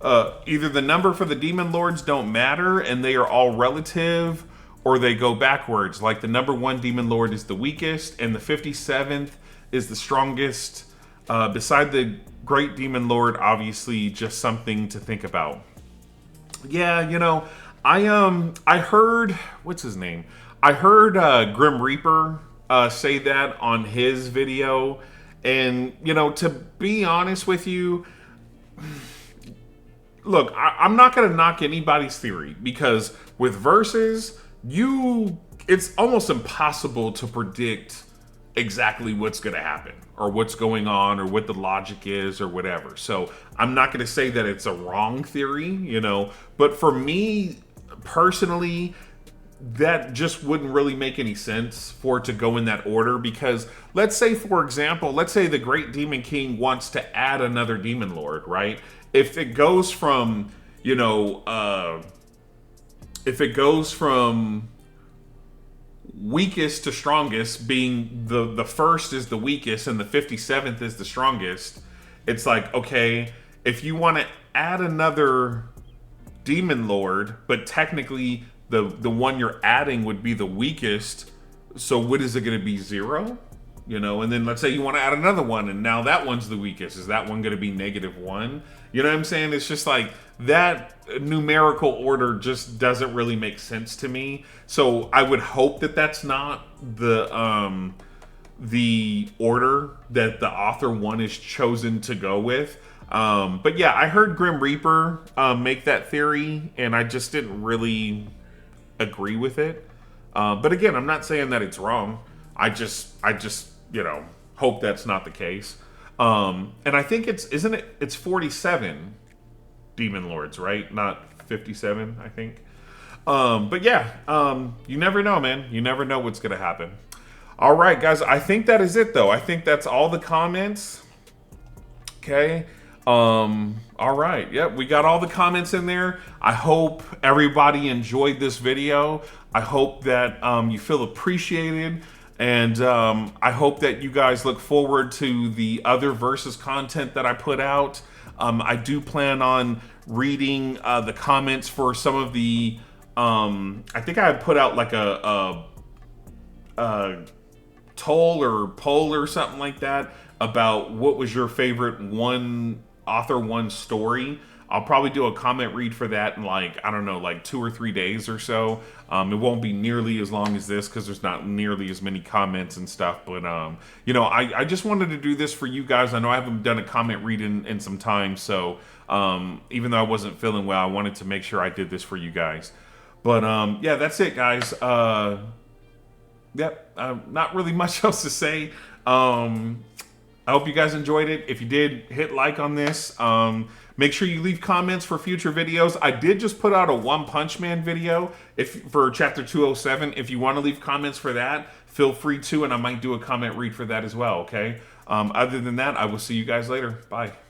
for the demon lords don't matter and they are all relative, or they go backwards. Like the number 1 demon lord is the weakest and the 57th is the strongest. Beside the great demon lord, obviously just something to think about. Yeah, you know, I heard, what's his name? I heard Grim Reaper say that on his video, and you know, to be honest with you, look, I'm not gonna knock anybody's theory, because with verses, it's almost impossible to predict exactly what's gonna happen or what's going on or what the logic is or whatever. So I'm not gonna say that it's a wrong theory, you know, but for me personally, that just wouldn't really make any sense for it to go in that order, because let's say, for example, let's say the Great Demon King wants to add another Demon Lord, right? If it goes from, you know, if it goes from weakest to strongest, being the first is the weakest and the 57th is the strongest, it's like, okay, if you want to add another Demon Lord, but technically the one you're adding would be the weakest, so what is it going to be, 0? You know, and then let's say you want to add another one, and now that one's the weakest. Is that one going to be -1? You know what I'm saying? It's just like that numerical order just doesn't really make sense to me. So I would hope that that's not the order that the author one is chosen to go with. But yeah, I heard Grim Reaper make that theory, and I just didn't really agree with it. But again, I'm not saying that it's wrong. I just you know, hope that's not the case. And I think it's 47 demon lords, right? Not 57, I think. But yeah, you never know, man. You never know what's gonna happen. All right, guys, I think that is it, though. I think that's all the comments. Okay. All right. Yep, we got all the comments in there. I hope everybody enjoyed this video. I hope that you feel appreciated. And I hope that you guys look forward to the other Versus content that I put out. I do plan on reading the comments for some of the... I think I had put out like a toll or poll or something like that about what was your favorite one author, one story. I'll probably do a comment read for that in like, I don't know, like 2 or 3 days or so. It won't be nearly as long as this because there's not nearly as many comments and stuff. But, I just wanted to do this for you guys. I know I haven't done a comment read in some time. So even though I wasn't feeling well, I wanted to make sure I did this for you guys. But yeah, that's it, guys. Yep, not really much else to say. I hope you guys enjoyed it. If you did, hit like on this. Make sure you leave comments for future videos. I did just put out a One Punch Man video for chapter 207. If you want to leave comments for that, feel free to, and I might do a comment read for that as well, okay? Other than that, I will see you guys later. Bye.